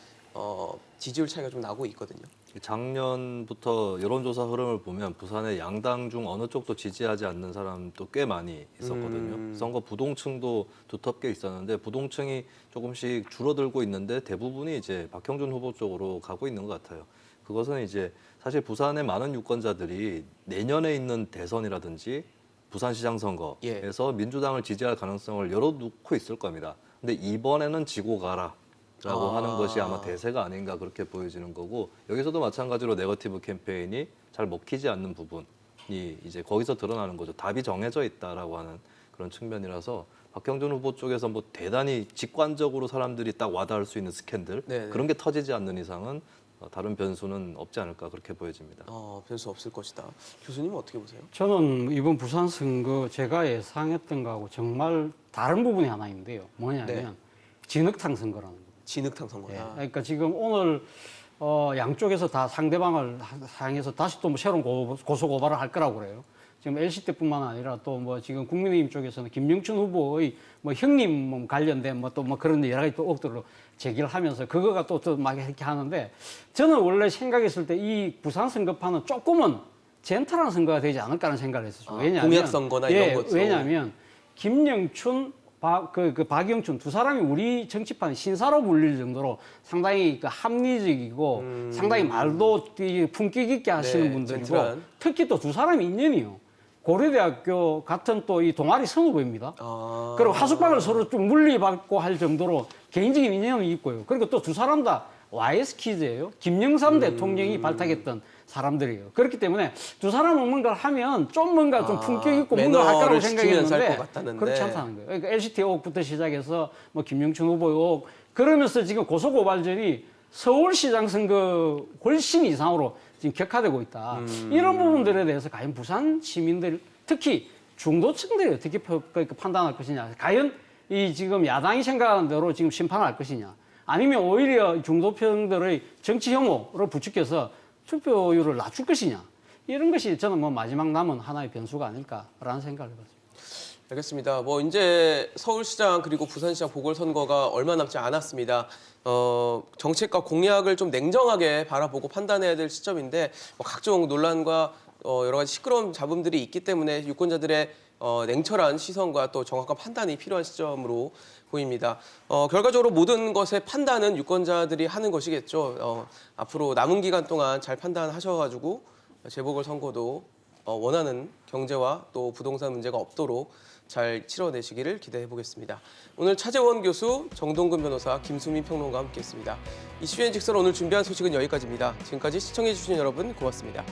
Speaker 1: 지지율 차이가 좀 나고 있거든요.
Speaker 4: 작년부터 여론조사 흐름을 보면 부산의 양당 중 어느 쪽도 지지하지 않는 사람도 꽤 많이 있었거든요. 선거 부동층도 두텁게 있었는데 부동층이 조금씩 줄어들고 있는데 대부분이 이제 박형준 후보 쪽으로 가고 있는 것 같아요. 그것은 이제 사실 부산의 많은 유권자들이 내년에 있는 대선이라든지 부산시장 선거에서 민주당을 지지할 가능성을 열어놓고 있을 겁니다. 근데 이번에는 지고 가라. 라고 하는 것이 아마 대세가 아닌가 그렇게 보여지는 거고 여기서도 마찬가지로 네거티브 캠페인이 잘 먹히지 않는 부분이 이제 거기서 드러나는 거죠. 답이 정해져 있다라고 하는 그런 측면이라서 박형준 후보 쪽에서 뭐 대단히 직관적으로 사람들이 딱 와닿을 수 있는 스캔들
Speaker 1: 네네.
Speaker 4: 그런 게 터지지 않는 이상은 다른 변수는 없지 않을까 그렇게 보여집니다.
Speaker 1: 변수 없을 것이다. 교수님은 어떻게 보세요?
Speaker 2: 저는 이번 부산 선거 제가 예상했던 거하고 정말 다른 부분이 하나 있는데요. 뭐냐면
Speaker 1: 네.
Speaker 2: 진흙탕 선거라는 거예요.
Speaker 1: 진흙탕 선거다.
Speaker 2: 예, 그러니까 지금 오늘 양쪽에서 다 상대방을 향해서 다시 또 뭐 새로운 고소 고발을 할 거라고 그래요. 지금 LC때뿐만 아니라 또 뭐 지금 국민의힘 쪽에서는 김영춘 후보의 뭐 형님 관련된 뭐 또 뭐 그런 여러 가지 또 의혹들로 제기를 하면서 그거가 또 막 이렇게 하는데 저는 원래 생각했을 때 이 부산 선거판은 조금은 젠틀한 선거가 되지 않을까 하는 생각을 했었죠. 왜냐하면
Speaker 1: 공약 선거나 이런 것도.
Speaker 2: 왜냐하면 김영춘 박영춘 두 사람이 우리 정치판 신사로 불릴 정도로 상당히 합리적이고 상당히 말도 품격 있게 하시는
Speaker 1: 네,
Speaker 2: 분들이고
Speaker 1: 젠틀한.
Speaker 2: 특히 또 두 사람이 인연이요. 고려대학교 같은 또 이 동아리 선후배입니다. 그리고 하숙방을 서로 좀 물리받고 할 정도로 개인적인 인연이 있고요. 그리고 또 두 사람 다 YS키즈예요. 김영삼 대통령이 발탁했던 사람들이에요. 그렇기 때문에 두 사람은 뭔가를 하면 좀 뭔가 좀 품격 있고 뭔가 할 거라고
Speaker 1: 매너를 지키면서 할
Speaker 2: 생각했는데
Speaker 1: 것 같다는데.
Speaker 2: 그렇지 않다는 거예요. 그러니까 LCT 의혹부터 시작해서 뭐 김영춘 후보 의혹 그러면서 지금 고소고발전이 서울시장 선거 훨씬 이상으로 지금 격화되고 있다. 이런 부분들에 대해서 과연 부산 시민들, 특히 중도층들이 어떻게 판단할 것이냐. 과연 이 지금 야당이 생각하는 대로 지금 심판할 것이냐. 아니면 오히려 중도층들의 정치 혐오를 부추겨서 투표율을 낮출 것이냐. 이런 것이 저는 뭐 마지막 남은 하나의 변수가 아닐까라는 생각을 해봤습니다.
Speaker 1: 알겠습니다. 뭐 이제 서울시장 그리고 부산시장 보궐선거가 얼마 남지 않았습니다. 정책과 공약을 좀 냉정하게 바라보고 판단해야 될 시점인데 뭐 각종 논란과 여러 가지 시끄러운 잡음들이 있기 때문에 유권자들의 냉철한 시선과 또 정확한 판단이 필요한 시점으로 보입니다. 결과적으로 모든 것의 판단은 유권자들이 하는 것이겠죠. 앞으로 남은 기간 동안 잘 판단하셔가지고 재보궐선거도 원하는 경제와 또 부동산 문제가 없도록 잘 치러내시기를 기대해 보겠습니다. 오늘 차재원 교수, 정동근 변호사, 김수민 평론가와 함께했습니다. 이슈엔 직설 오늘 준비한 소식은 여기까지입니다. 지금까지 시청해 주신 여러분 고맙습니다.